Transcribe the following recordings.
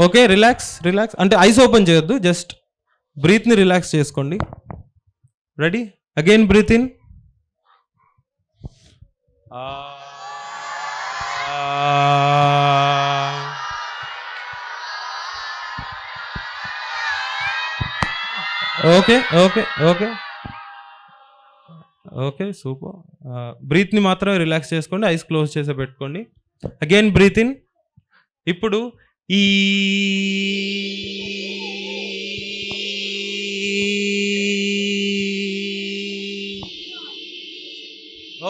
Okay, relax relax అంటే eyes open చేయొద్దు, just బ్రీత్ని రిలాక్స్ చేసుకోండి. Ready? Again breath in. Okay okay okay okay, super. బ్రీత్ని మాత్రం రిలాక్స్ చేసుకోండి, ఐస్ క్లోజ్ చేసి పెట్టుకోండి. Again breath in. ఇప్పుడు ఈ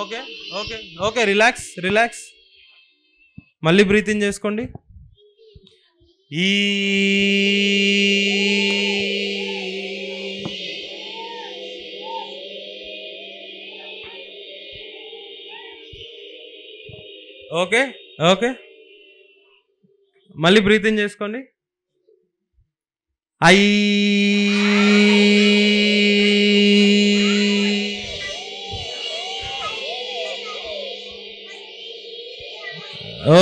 okay okay okay, relax relax. మళ్ళీ బ్రీత్ ఇన్ చేసుకోండి. ఈ ఓకే ఓకే, మళ్ళీ బ్రీత్ ఇన్ చేసుకోండి. ఐ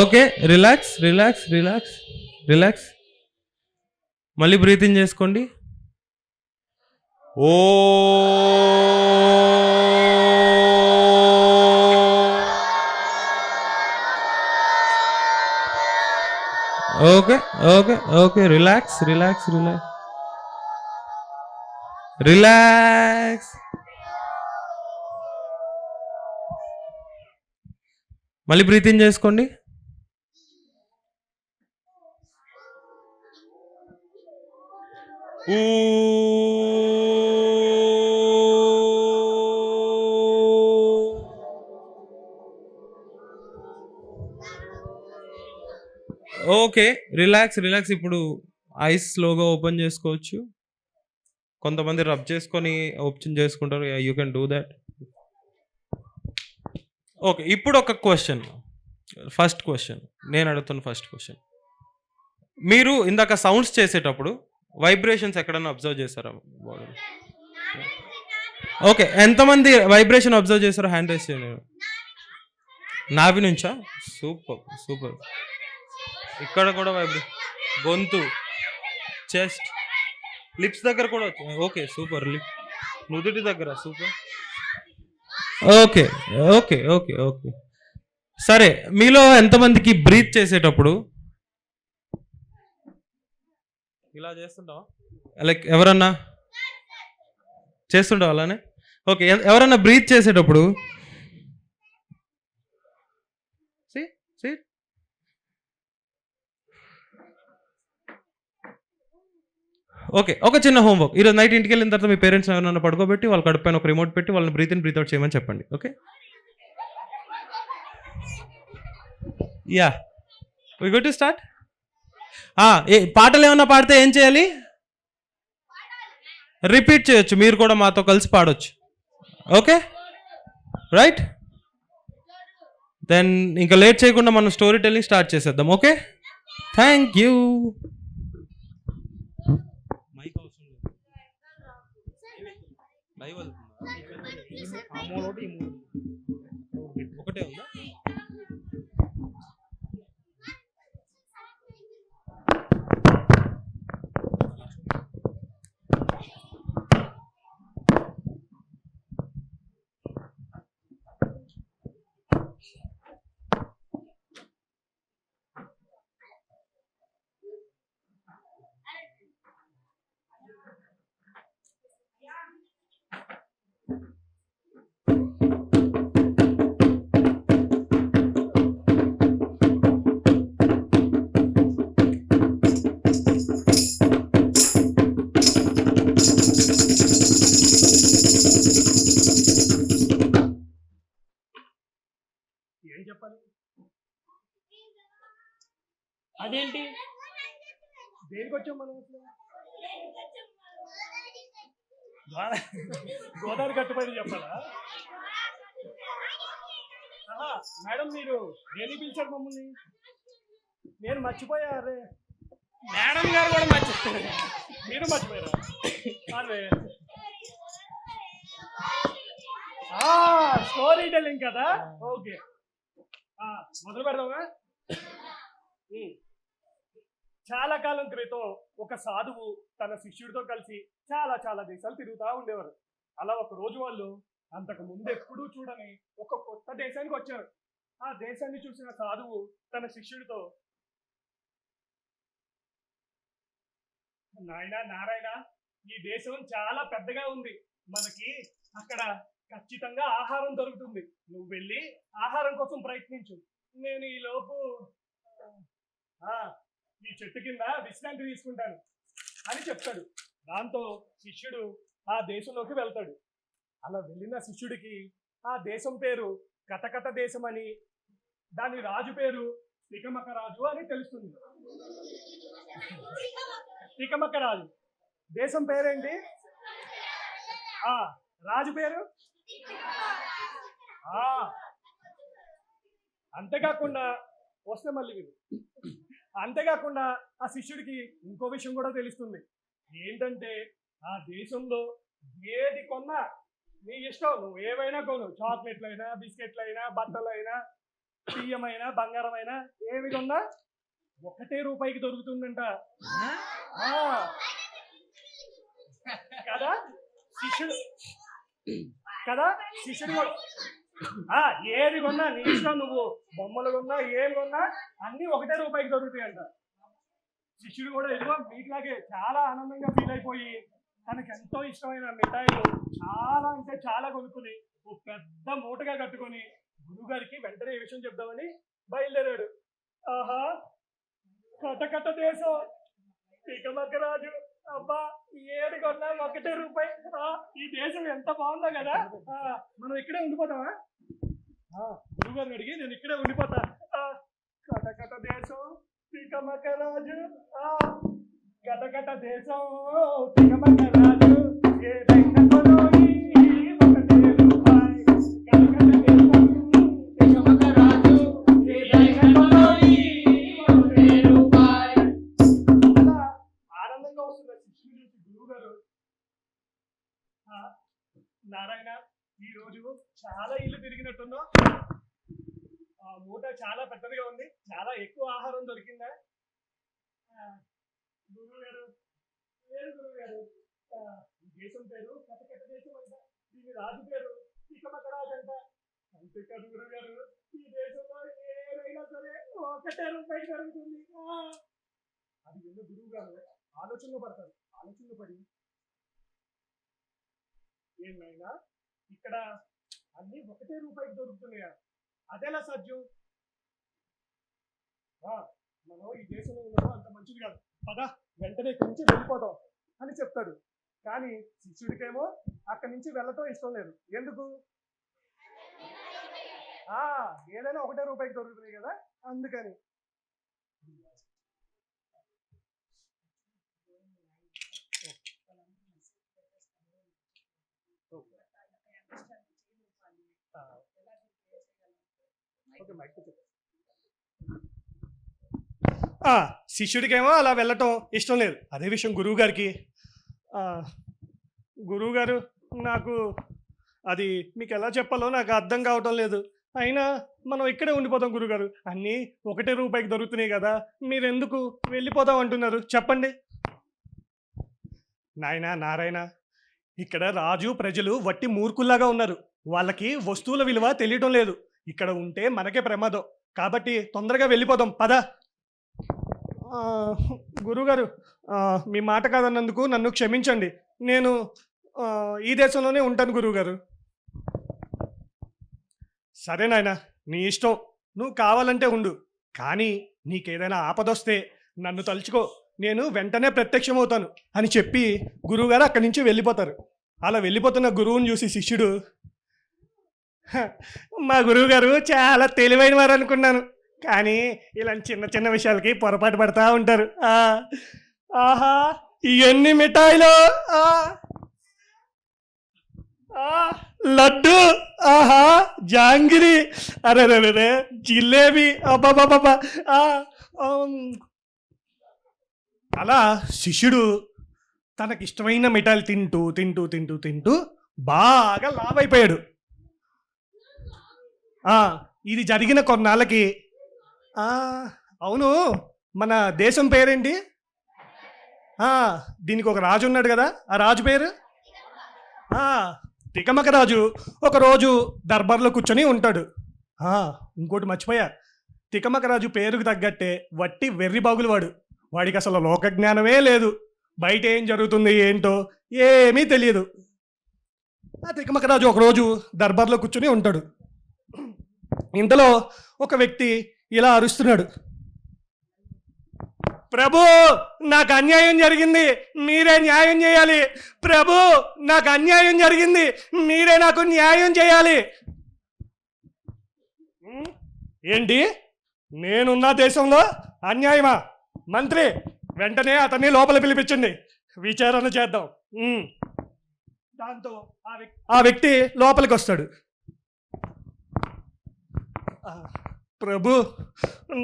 okay, relax relax relax relax. మళ్ళీ బ్రీత్ ఇన్ చేసుకోండి. Oh okay okay okay, relax relax relax relax. మళ్ళీ బ్రీత్ ఇన్ చేసుకోండి. Okay, relax relax. ఇప్పుడు ఐస్ స్లోగా ఓపెన్ చేసుకోవచ్చు. కొంతమంది రబ్ చేసుకొని ఓపెన్ చేసుకుంటారు, you can do that. Okay, ఇప్పుడు ఒక క్వశ్చన్, ఫస్ట్ క్వశ్చన్ నేను అడుగుతున్న ఫస్ట్ క్వశ్చన్. మీరు ఇందాక సౌండ్స్ చేసేటప్పుడు వైబ్రేషన్స్ ఎక్కడన్నా అబ్జర్వ్ చేశారా బాడీ? ఓకే, ఎంతమంది వైబ్రేషన్ అబ్జర్వ్ చేశారో హ్యాండ్ రైస్ చేయండి. నాభి నుంచా? Super super. ఇక్కడ కూడా వైబ్రేషన్, గొంతు, చెస్ట్, లిప్స్ దగ్గర కూడా వచ్చింది. Okay super. నుదుటి దగ్గర super. Okay okay okay okay, సరే. మీలో ఎంతమందికి బ్రీత్ చేసేటప్పుడు ఇలా చేస్తుంటావా? లైక్ ఎవరన్నా చేస్తుంటావు అలానే? ఓకే, ఎవరన్నా బ్రీత్ చేసేటప్పుడు ఓకే, ఒక చిన్న హోంవర్క్. ఈరోజు నైట్ ఇంటికి వెళ్ళిన తర్వాత మీ పేరెంట్స్ ఎవరైనా పడుకోబెట్టి వాళ్ళ కడుపు పైన ఒక రిమోట్ పెట్టి వాళ్ళని బ్రీత్ ఇన్ బ్రీత్ అవుట్ చేయమని చెప్పండి. Okay, yeah, we go to start. పాటలు ఏమన్నా పాడితే ఏం చేయాలి? రిపీట్ చేయొచ్చు, మీరు కూడా మాతో కలిసి పాడొచ్చు. ఓకే రైట్, దెన్ ఇంకా లేట్ చేయకుండా మనం స్టోరీ టెల్లింగ్ స్టార్ట్ చేసేద్దాం. Okay, thank you. ఒకటే ఉందా? ఏం చెప్పాలి? అదేంటి, దేనికి వచ్చాం మనం? గోదావరి కట్టుబడి చెప్పాలా? మేడం మీరు దేనికి పిలిచారు మమ్మల్ని? నేను మర్చిపోయా. అరే మేడం గారు కూడా మర్చిపోయారు, మీరు మర్చిపోయారా? అరే స్టోరీ టెల్లింగ్ కదా. ఓకే, మొదలు పెడదామా? ఉమ్. చాలా కాలం క్రితం ఒక సాధువు తన శిష్యుడితో కలిసి చాలా చాలా దేశాలు తిరుగుతూ ఉండేవారు. అలా ఒక రోజు వాళ్ళు అంతకు ముందు ఎప్పుడూ చూడని ఒక కొత్త దేశానికి వచ్చారు. ఆ దేశాన్ని చూసిన సాధువు తన శిష్యుడితో, నాయనా నారాయణ, ఈ దేశం చాలా పెద్దగా ఉంది. మనకి అక్కడ ఖచ్చితంగా ఆహారం దొరుకుతుంది. నువ్వు వెళ్ళి ఆహారం కోసం ప్రయత్నించు. నేను ఈ లోపు ఈ చెట్టు కింద విశ్రాంతి తీసుకుంటాను అని చెప్తాడు. దాంతో శిష్యుడు ఆ దేశంలోకి వెళ్తాడు. అలా వెళ్ళిన శిష్యుడికి ఆ దేశం పేరు కటకట దేశం అని, దాని రాజు పేరు తికమక రాజు అని తెలుస్తుంది. తికమక రాజు. దేశం పేరేంటి? రాజు పేరు. అంతేకాకుండా వస్తే మళ్ళీ విను. అంతేకాకుండా ఆ శిష్యుడికి ఇంకో విషయం కూడా తెలుస్తుంది. ఏంటంటే ఆ దేశంలో ఏది కొన్నా నీ ఇష్టం, నువ్వు ఏవైనా కొను, చాక్లెట్లైనా, బిస్కెట్లైనా, బట్టలైనా, బియ్యమైనా, బంగారమైనా, ఏవి కొన్నా ₹1 దొరుకుతుందంట. కదా శిష్యుడు కదా శిష్యుడు కూడా ఏది కొన్నా నీ ఇష్టం, నువ్వు బొమ్మలు కొన్నా ఏమి కొన్నా అన్ని ₹1 దొరుకుతాయంట. శిష్యుడు కూడా ఇదిగో మీకులాగే చాలా ఆనందంగా ఫీల్ అయిపోయి తనకు ఎంతో ఇష్టమైన మిఠాయిలు చాలా అంటే చాలా కొనుక్కుని ఓ పెద్ద మూటగా కట్టుకొని గురువుగారికి వెంటనే ఈ విషయం చెప్దామని బయలుదేరాడు. ఆహా, కటకట దేశం, తికమక రాజు, అబ్బా ఏది కొన్నా ₹1. ఈ దేశం ఎంత బాగుందో కదా, మనం ఇక్కడే ఉండిపోతామా? గురువుగారిని అడిగి నేను ఇక్కడే ఉండిపోతా. కటకట దేశం, తికమక రాజు, కటకట దేశం, తికమక రాజు, ఏదైనా కొనోయి ₹1. కటకట దేశం, తికమక రాజు, ఏదైనా కొనోయి ₹1. అలా ఆనందంగా వస్తున్న శిష్యుని చూసి గురువుగారు, నారాయణ, ఈ రోజు చాలా ఇల్లు తిరిగినట్టున్నావు. ఆ మూట చాలా పెద్దదిగా ఉంది, చాలా ఎక్కువ ఆహారం దొరికిందా? గురువు గారు, గురువు గారు, ఈ దేశం పేరు కటకట దేశం అంట, దీని రాజు పేరు తికమక రాజు అంట. అంతేకాదు గురువు గారు, ఈ దేశంలో ఏదైనా సరే ₹1 దొరుకుతుంది. అది విన్న గురువు గారు ఆలోచనలో పడతారు. ఆలోచనలో పడి, ఏమైనా ఇక్కడ అన్ని ₹1 దొరుకుతున్నాయా? అదేలా సాధ్యం? మనం ఈ దేశంలో ఉండడం అంత మంచిది కాదు, పద వెంటనే ఇక్కడి నుంచి వెళ్ళిపోదాం అని చెప్తాడు. కానీ శిష్యుడికేమో అక్కడి నుంచి వెళ్ళటం ఇష్టం లేదు. ఎందుకు? ఏదైనా ₹1 దొరుకుతున్నాయి కదా, అందుకని. శిష్యుడికేమో అలా వెళ్ళటం ఇష్టం లేదు. అదే విషయం గురువు గారికి. గురువు గారు, నాకు అది మీకు ఎలా చెప్పాలో నాకు అర్థం కావటం లేదు. అయినా మనం ఇక్కడే ఉండిపోతాం గురుగారు, అన్నీ ₹1 దొరుకుతున్నాయి కదా, మీరెందుకు వెళ్ళిపోతాం అంటున్నారు చెప్పండి. నాయనా నారాయణ, ఇక్కడ రాజు ప్రజలు వట్టి మూర్ఖుల్లాగా ఉన్నారు. వాళ్ళకి వస్తువుల విలువ తెలియటం లేదు. ఇక్కడ ఉంటే మనకే ప్రమాదం, కాబట్టి తొందరగా వెళ్ళిపోదాం పద. గురుగారు, మీ మాట కాదన్నందుకు నన్ను క్షమించండి. నేను ఈ దేశంలోనే ఉంటాను గురువుగారు. సరే నాయనా, నీ ఇష్టం, నువ్వు కావాలంటే ఉండు. కానీ నీకేదైనా ఆపదొస్తే నన్ను తలుచుకో, నేను వెంటనే ప్రత్యక్షమవుతాను అని చెప్పి గురువుగారు అక్కడి నుంచి వెళ్ళిపోతారు. అలా వెళ్ళిపోతున్న గురువుని చూసి శిష్యుడు, మా గురువుగారు చాలా తెలివైన వారు అనుకున్నాను, కానీ ఇలాంటి చిన్న చిన్న విషయాలకి పొరపాటు పడతా ఉంటారు. ఆహా, ఇవన్నీ మిఠాయిలు, లడ్డు, ఆహా జాంగిరి, అరే జిలేబీ, అబ్బాబాబా. అలా శిష్యుడు తనకిష్టమైన మిఠాయిలు తింటూ తింటూ తింటూ తింటూ బాగా లావైపోయాడు. ఇది జరిగిన కొన్నాళ్ళకి ఆ, అవును, మన దేశం పేరేంటి? ఆ, దీనికి ఒక రాజు ఉన్నాడు కదా, ఆ రాజు పేరు? ఆ, తికమక రాజు ఒకరోజు దర్బార్లో కూర్చొని ఉంటాడు. ఆ, ఇంకోటి మర్చిపోయా, తికమక రాజు పేరుకు తగ్గట్టే వట్టి వెర్రి బాగులు వాడు. వాడికి అసలు లోక జ్ఞానమే లేదు. బయట ఏం జరుగుతుంది ఏంటో ఏమీ తెలియదు. ఆ తికమక రాజు ఒకరోజు దర్బార్లో కూర్చొని ఉంటాడు. ఇంతలో ఒక వ్యక్తి ఇలా అరుస్తున్నాడు, ప్రభు, నాకు అన్యాయం జరిగింది, మీరే న్యాయం చేయాలి. ప్రభు, నాకు అన్యాయం జరిగింది, మీరే నాకు న్యాయం చేయాలి. ఏంటి, నేనున్న దేశంలో అన్యాయమా? మంత్రి, వెంటనే అతన్ని లోపల పిలిపించండి, విచారణ చేద్దాం. దాంతో ఆ వ్యక్తి లోపలికి వస్తాడు. ప్రభు,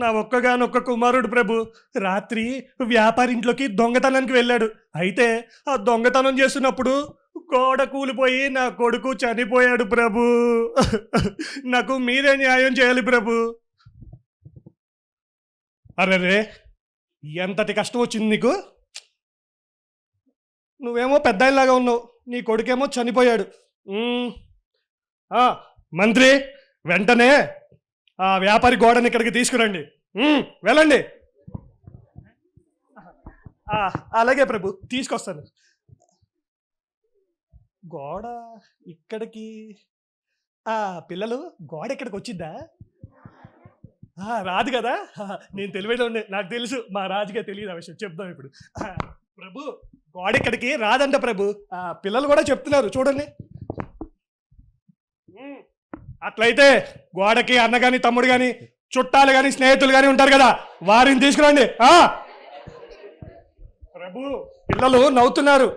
నా ఒక్కగానొక్క కుమారుడు ప్రభు రాత్రి వ్యాపారింట్లోకి దొంగతనానికి వెళ్ళాడు. అయితే ఆ దొంగతనం చేస్తున్నప్పుడు గోడ కూలిపోయి నా కొడుకు చనిపోయాడు ప్రభు. నాకు మీరే న్యాయం చేయాలి ప్రభు. అరే, ఎంతటి కష్టం వచ్చింది నీకు? నువ్వేమో పెద్ద ఆయనలాగా ఉన్నావు, నీ కొడుకేమో చనిపోయాడు. మంత్రి, వెంటనే ఆ వ్యాపారి గోడని ఇక్కడికి తీసుకురండి. వెళ్ళండి. అలాగే ప్రభు, తీసుకొస్తాను. గోడ ఇక్కడికి, పిల్లలు, గోడ ఇక్కడికి వచ్చిద్దా? రాదు కదా. నేను తెలివైన ఉండే, నాకు తెలుసు, మా రాజుగా తెలియదు ఆ విషయం, చెప్దాం ఇప్పుడు. ప్రభు, గోడ ఇక్కడికి రాదంట ప్రభు. పిల్లలు కూడా చెప్తున్నారు, చూడండి. అట్లయితే గోడకి అన్న కానీ తమ్ముడు కానీ చుట్టాలు కానీ స్నేహితులు కానీ ఉంటారు కదా, వారిని తీసుకురండి. ప్రభు, పిల్లలు నవ్వుతున్నారు.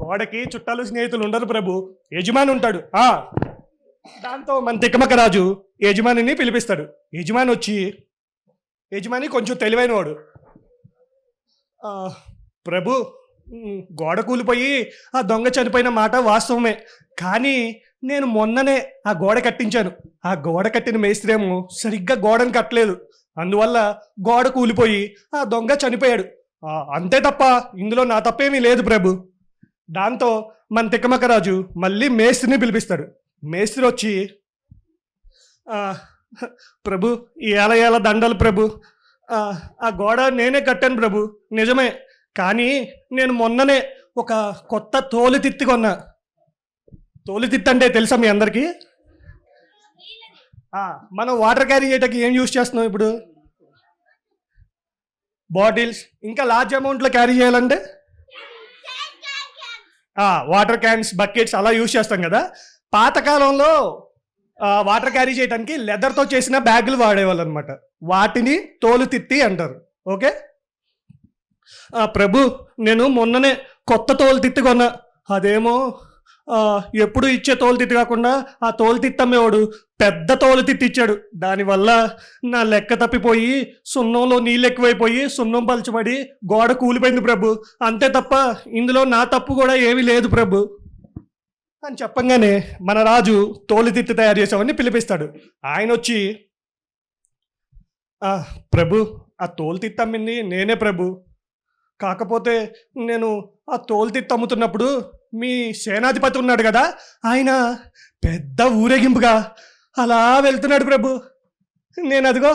గోడకి చుట్టాలు స్నేహితులు ఉండరు ప్రభు, యజమాని ఉంటాడు. దాంతో మన తికమక రాజు యజమానిని పిలిపిస్తాడు. యజమాని వచ్చి, యజమాని కొంచెం తెలివైన వాడు. ప్రభు, గోడ కూలిపోయి ఆ దొంగ చనిపోయిన మాట వాస్తవమే, కానీ నేను మొన్ననే ఆ గోడ కట్టించాను. ఆ గోడ కట్టిన మేస్త్రేమో సరిగ్గా గోడను కట్టలేదు, అందువల్ల గోడ కూలిపోయి ఆ దొంగ చనిపోయాడు. అంతే తప్ప ఇందులో నా తప్పేమీ లేదు ప్రభు. దాంతో మన తికమక రాజు మళ్ళీ మేస్త్రిని పిలిపిస్తాడు. మేస్త్రి వచ్చి, ప్రభు, ఏల దండలు ప్రభు, ఆ గోడ నేనే కట్టాను ప్రభు, నిజమే, కానీ నేను మొన్ననే ఒక కొత్త తోలుతిత్తి కొన్నా. తోలుతిత్తి అంటే తెలుసా మీ అందరికీ? మనం వాటర్ క్యారీ చేయడానికి ఏం యూజ్ చేస్తున్నాం ఇప్పుడు? బాటిల్స్. ఇంకా లార్జ్ అమౌంట్లో క్యారీ చేయాలంటే వాటర్ క్యాన్స్, బకెట్స్ అలా యూజ్ చేస్తాం కదా. పాతకాలంలో వాటర్ క్యారీ చేయడానికి లెదర్తో చేసిన బ్యాగులు వాడేవాళ్ళు అనమాట. వాటిని తోలుతిత్తి అంటారు. ఓకే ప్రభు, నేను మొన్ననే కొత్త తోలుతిత్తి కొన్నా. అదేమో ఎప్పుడు ఇచ్చే తోలుతిత్తి కాకుండా ఆ తోలుతిత్తి అమ్మేవాడు పెద్ద తోలుతిత్తి ఇచ్చాడు. దానివల్ల నా లెక్క తప్పిపోయి సున్నంలో నీళ్ళు ఎక్కువైపోయి సున్నం పలచబడి గోడ కూలిపోయింది ప్రభు. అంతే తప్ప ఇందులో నా తప్పు కూడా ఏమీ లేదు ప్రభు అని చెప్పంగానే మన రాజు తోలుతిత్తి తయారు చేసామని పిలిపిస్తాడు. ఆయన వచ్చి, ప్రభు, ఆ తోలుతిత్తి అమ్మింది నేనే ప్రభు. కాకపోతే నేను ఆ తోలుతిత్తి అమ్ముతున్నప్పుడు మీ సేనాధిపతి ఉన్నాడు కదా, ఆయన పెద్ద ఊరేగింపుగా అలా వెళ్తున్నాడు ప్రభు. నేను అదిగో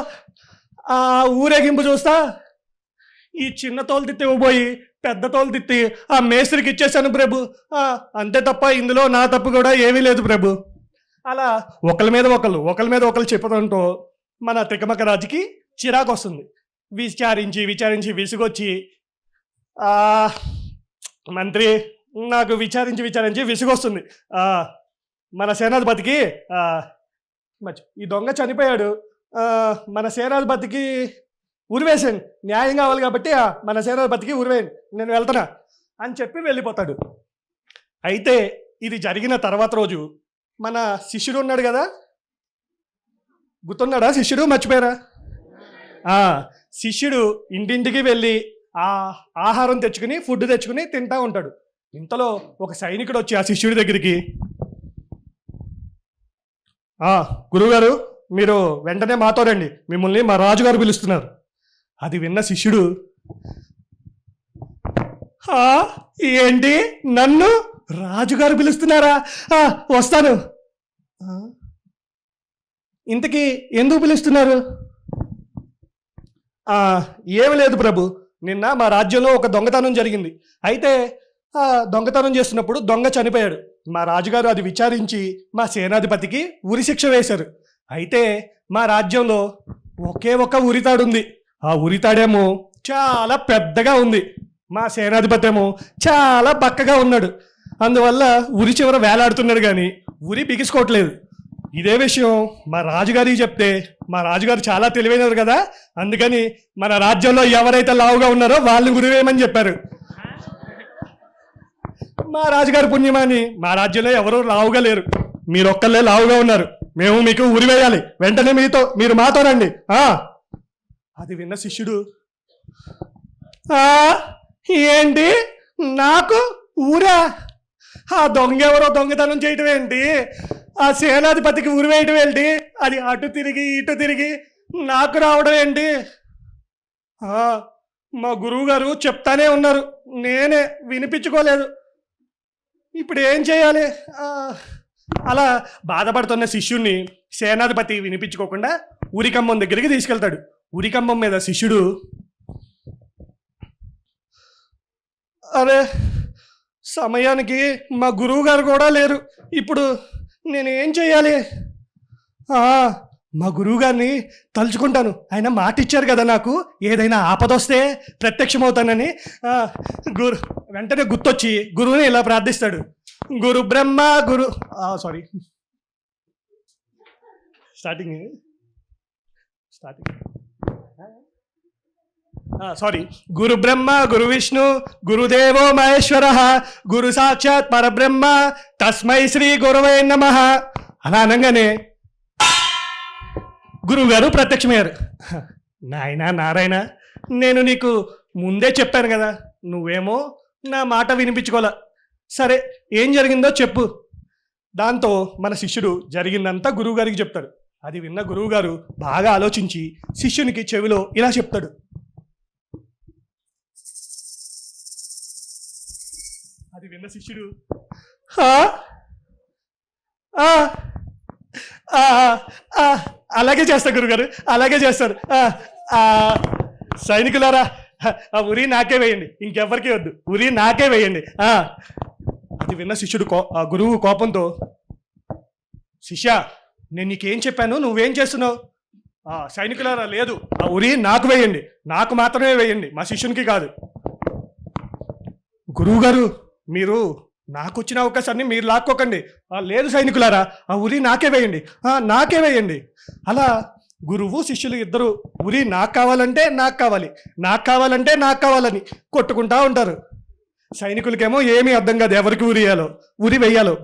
ఆ ఊరేగింపు చూస్తా ఈ చిన్న తోలుతిత్తి ఇవ్వబోయి పెద్ద తోలుతిత్తి ఆ మేస్త్రికి ఇచ్చేసాను ప్రభు. అంతే తప్ప ఇందులో నా తప్పు కూడా ఏమీ లేదు ప్రభు. అలా ఒకరి మీద ఒకరు చెప్పడంతో మన తికమక రాజుకి చిరాకు వస్తుంది. విచారించి విసుగొచ్చి, మంత్రి, నాకు విచారించి విసుగొస్తుంది. మన సేనాధిపతికి ఈ దొంగ చనిపోయాడు, మన సేనాధిపతికి ఉరివేసాను, న్యాయం కావాలి కాబట్టి మన సేనాధిపతికి ఉరివేయండి, నేను వెళ్తున్నా అని చెప్పి వెళ్ళిపోతాడు. అయితే ఇది జరిగిన తర్వాత రోజు మన శిష్యుడు ఉన్నాడు కదా, గుర్తున్నాడా శిష్యుడు? మర్చిపోయారా? శిష్యుడు ఇంటింటికి వెళ్ళి ఆహారం తెచ్చుకుని ఫుడ్ తెచ్చుకుని తింటా ఉంటాడు. ఇంతలో ఒక సైనికుడు వచ్చి ఆ శిష్యుడి దగ్గరికి, గురువుగారు, మీరు వెంటనే మాతో రండి, మిమ్మల్ని మా రాజుగారు పిలుస్తున్నారు. అది విన్న శిష్యుడు, "ఆ, ఏంటి నన్ను రాజుగారు పిలుస్తున్నారా? వస్తాను." "ఆ, ఇంతకీ ఎందుకు పిలుస్తున్నారు?" "ఏమి లేదు ప్రభు, నిన్న మా రాజ్యంలో ఒక దొంగతనం జరిగింది. అయితే దొంగతనం చేస్తున్నప్పుడు దొంగ చనిపోయాడు. మా రాజుగారు అది విచారించి మా సేనాధిపతికి ఉరి శిక్ష వేశారు. అయితే మా రాజ్యంలో ఒకే ఒక ఉరితాడు ఉంది. ఆ ఉరితాడేమో చాలా పెద్దగా ఉంది. మా సేనాధిపతి ఏమో చాలా బక్కగా ఉన్నాడు. అందువల్ల ఉరి చివర వేలాడుతున్నాడు కానీ ఉరి బిగించుకోవట్లేదు. ఇదే విషయం మా రాజుగారికి చెప్తే మా రాజుగారు చాలా తెలివైనరు కదా, అందుకని మన రాజ్యంలో ఎవరైతే లావుగా ఉన్నారో వాళ్ళని ఉరివేయమని చెప్పారు. మా రాజుగారి పుణ్యమాని మా రాజ్యంలో ఎవరూ లావుగా లేరు, మీరు ఒక్కళ్ళే లావుగా ఉన్నారు. మేము మీకు ఉరివేయాలి, వెంటనే మీరు మాతో రండి." అది విన్న శిష్యుడు, ఏంటి నాకు ఊరా? ఆ దొంగ ఎవరో దొంగతనం చేయటం ఏంటి, ఆ సేనాధిపతికి ఉరివేయటం ఏంటి, అది అటు తిరిగి ఇటు తిరిగి నాకు రావడం ఏంటి? మా గురువు గారు చెప్తానే ఉన్నారు, నేనే వినిపించుకోలేదు. ఇప్పుడు ఏం చేయాలి? అలా బాధపడుతున్న శిష్యుణ్ణి సేనాధిపతి వినిపించుకోకుండా ఉరికంబం దగ్గరికి తీసుకెళ్తాడు. ఉరికంబం మీద శిష్యుడు, "అరే, సమయానికి మా గురువు గారు కూడా లేరు, ఇప్పుడు నేనేం చేయాలి? మా గురువు గారిని తలుచుకుంటాను, ఆయన మాట ఇచ్చారు కదా నాకు ఏదైనా ఆపదొస్తే ప్రత్యక్షమవుతానని." వెంటనే గుర్తొచ్చి గురువుని ఇలా ప్రార్థిస్తాడు, "గురు బ్రహ్మ గురు స్టార్టింగ్ గురు బ్రహ్మ గురు విష్ణు గురుదేవో మహేశ్వర గురు సాక్షాత్ పరబ్రహ్మ తస్మై శ్రీ గురవే నమః." అలా అనగానే గురువుగారు ప్రత్యక్షమయ్యారు. "నాయనా నారాయణ, నేను నీకు ముందే చెప్పాను కదా, నువ్వేమో నా మాట వినిపించుకోలే. సరే, ఏం జరిగిందో చెప్పు." దాంతో మన శిష్యుడు జరిగిందంతా గురువుగారికి చెప్తాడు. అది విన్న గురువుగారు బాగా ఆలోచించి శిష్యునికి చెవిలో ఇలా చెప్తాడు, అది విన్న శిష్యుడు, అలాగే చేస్తారు గురుగారు, అలాగే చేస్తారు. సైనికులారా, ఆ ఉరి నాకే వేయండి, ఇంకెవ్వరికి వద్దు, ఉరి నాకే వేయండి." అది విన్న శిష్యుడు ఆ గురువు కోపంతో, "శిష్య, నేను నీకేం చెప్పాను, నువ్వేం చేస్తున్నావు?" "సైనికులారా, లేదు, ఆ ఉరి నాకు వేయండి, నాకు మాత్రమే వేయండి, మా శిష్యునికి కాదు." "గురువుగారు, మీరు నాకు వచ్చిన అవకాశాన్ని మీరు లాక్కోకండి." "లేదు సైనికులారా, ఆ ఉరి నాకే వేయండి, నాకే వేయండి." అలా గురువు శిష్యులు ఇద్దరు ఉరి నాకు కావాలంటే నాకు కావాలి, నాకు కావాలంటే నాకు కావాలని కొట్టుకుంటా ఉంటారు. సైనికులకేమో ఏమీ అర్థం కాదు ఎవరికి ఉరి వెయ్యాలో.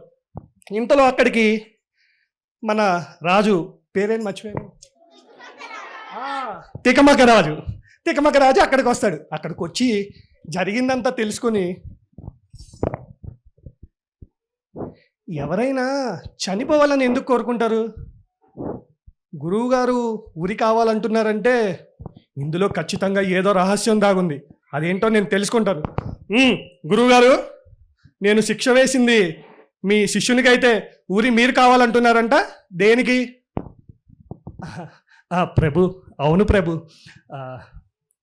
ఇంతలో అక్కడికి మన రాజు పేరేం మర్చిపోయాను, తికమక రాజు అక్కడికి వస్తాడు. అక్కడికి వచ్చి జరిగిందంతా తెలుసుకొని, ఎవరైనా చనిపోవాలని ఎందుకు కోరుకుంటారు? గురువుగారు ఉరి కావాలంటున్నారంటే ఇందులో ఖచ్చితంగా ఏదో రహస్యం దాగుంది, అదేంటో నేను తెలుసుకుంటాను. గురువుగారు, నేను శిక్ష వేసింది మీ శిష్యునికైతే ఉరి మీరు కావాలంటున్నారంట, దేనికి? ప్రభు, అవును ప్రభు,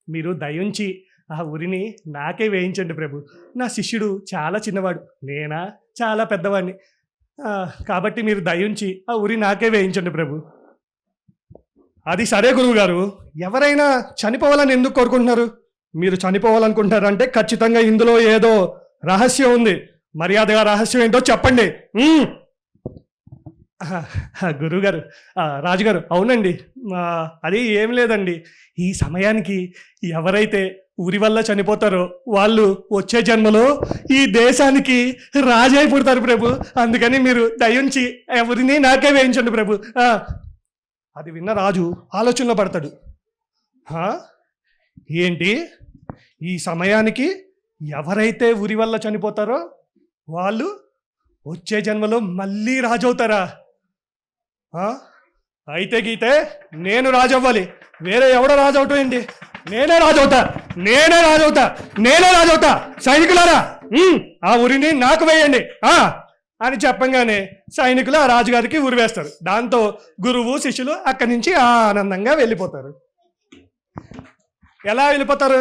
మీరు దయించి ఆ ఉరిని నాకే వేయించండి ప్రభు. నా శిష్యుడు చాలా చిన్నవాడు, నేనా చాలా పెద్దవాడిని, కాబట్టి మీరు దయించి ఆ ఉరి నాకే వేయించండి ప్రభు. అది సరే గురువుగారు, ఎవరైనా చనిపోవాలని ఎందుకు కోరుకుంటున్నారు? మీరు చనిపోవాలనుకుంటున్నారంటే ఖచ్చితంగా ఇందులో ఏదో రహస్యం ఉంది, మర్యాదగా రహస్యం ఏంటో చెప్పండి. గురువుగారు, రాజుగారు, అవునండి, అది ఏం లేదండి, ఈ సమయానికి ఎవరైతే ఉరి వల్ల చనిపోతారో వాళ్ళు వచ్చే జన్మలో ఈ దేశానికి రాజై పుడతారు ప్రభు, అందుకని మీరు దయించి ఎవరిని నాకే వేయించండి ప్రభు. అది విన్న రాజు ఆలోచనలో పడతాడు. ఏంటి, ఈ సమయానికి ఎవరైతే ఉరి వల్ల చనిపోతారో వాళ్ళు వచ్చే జన్మలో మళ్ళీ రాజు అవుతారా? అయితే గీతే నేను రాజు అవ్వాలి, వేరే ఎవడో రాజు అవటం ఏంటి? నేనే రాజవుతా, నేనే రాజవుతా, నేనే రాజవుతా. సైనికులారా ఆ ఉరిని నాకు వేయండి అని చెప్పంగానే సైనికులు ఆ రాజుగారికి ఉరి వేస్తారు. దాంతో గురువు శిష్యులు అక్కడి నుంచి ఆనందంగా వెళ్ళిపోతారు. ఎలా వెళ్ళిపోతారు?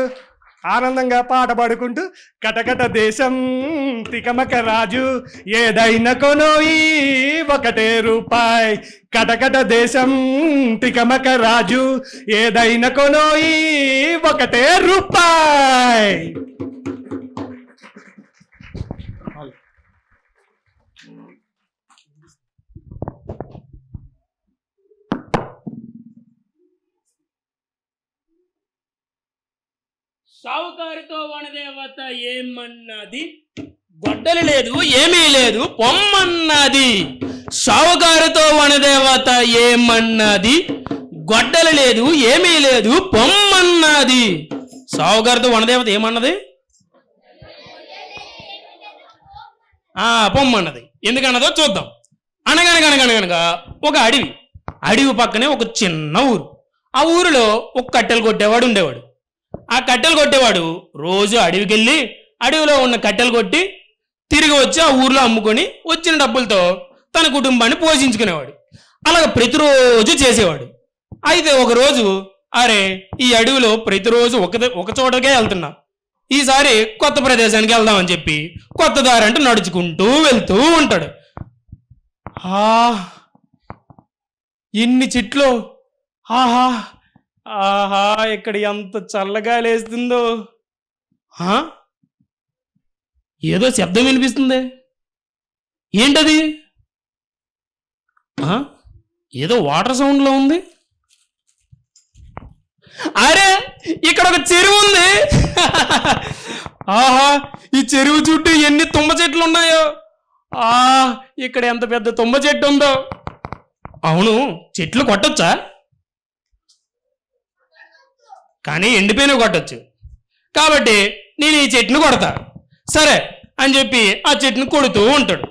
ఆనందంగా పాట పాడుకుంటూ, కటకట దేశం తికమక రాజు ఏదైనా కొనోయి ఒకటే రూపాయి, కటకట దేశం తికమక రాజు ఏదైనా కొనోయి ఒకటే రూపాయి. సావుకారితో వనదేవత ఏమన్నది? గొడ్డలి లేదు, ఏమీ లేదు, పొమ్మన్నది. సావుకారితో వనదేవత ఏమన్నది? గొడ్డలి లేదు, ఏమీ లేదు, పొమ్మన్నది. సావుకారితో వనదేవత ఏమన్నది? పొమ్మన్నది. ఎందుకన్నదో చూద్దాం. అనగనగనగనగనగా ఒక అడవి పక్కనే ఒక చిన్న ఊరు. ఆ ఊరిలో ఒక కట్టెలు కొట్టేవాడు ఉండేవాడు. ఆ కట్టెలు కొట్టేవాడు రోజు అడవికి వెళ్ళి అడవిలో ఉన్న కట్టెలు కొట్టి తిరిగి వచ్చి ఆ ఊర్లో అమ్ముకొని వచ్చిన డబ్బులతో తన కుటుంబాన్ని పోషించుకునేవాడు. అలాగ ప్రతిరోజు చేసేవాడు. అయితే ఒకరోజు, అరే ఈ అడవిలో ప్రతిరోజు ఒక చోటకే వెళ్తున్నా, ఈసారి కొత్త ప్రదేశానికి వెళ్దామని చెప్పి కొత్త దారి అంటూ నడుచుకుంటూ వెళ్తూ ఉంటాడు. ఇన్ని చెట్లు, ఆహా ఆహా ఇక్కడ ఎంత చల్లగా లేస్తుందో. ఏదో శబ్దం వినిపిస్తుంది, ఏంటది? ఏదో వాటర్ సౌండ్లో ఉంది. అరే ఇక్కడ ఒక చెరువు ఉంది. ఆహా ఈ చెరువు చుట్టూ ఎన్ని తుమ్మ చెట్లు ఉన్నాయో. ఇక్కడ ఎంత పెద్ద తుమ్మ చెట్టు ఉందో. అవును, చెట్లు కొట్టొచ్చా? కానీ ఎండిపోయినవి కొట్టచ్చు. కాబట్టి నేను ఈ చెట్టును కొడతా, సరే అని చెప్పి ఆ చెట్టును కొడుతూ ఉంటాడు.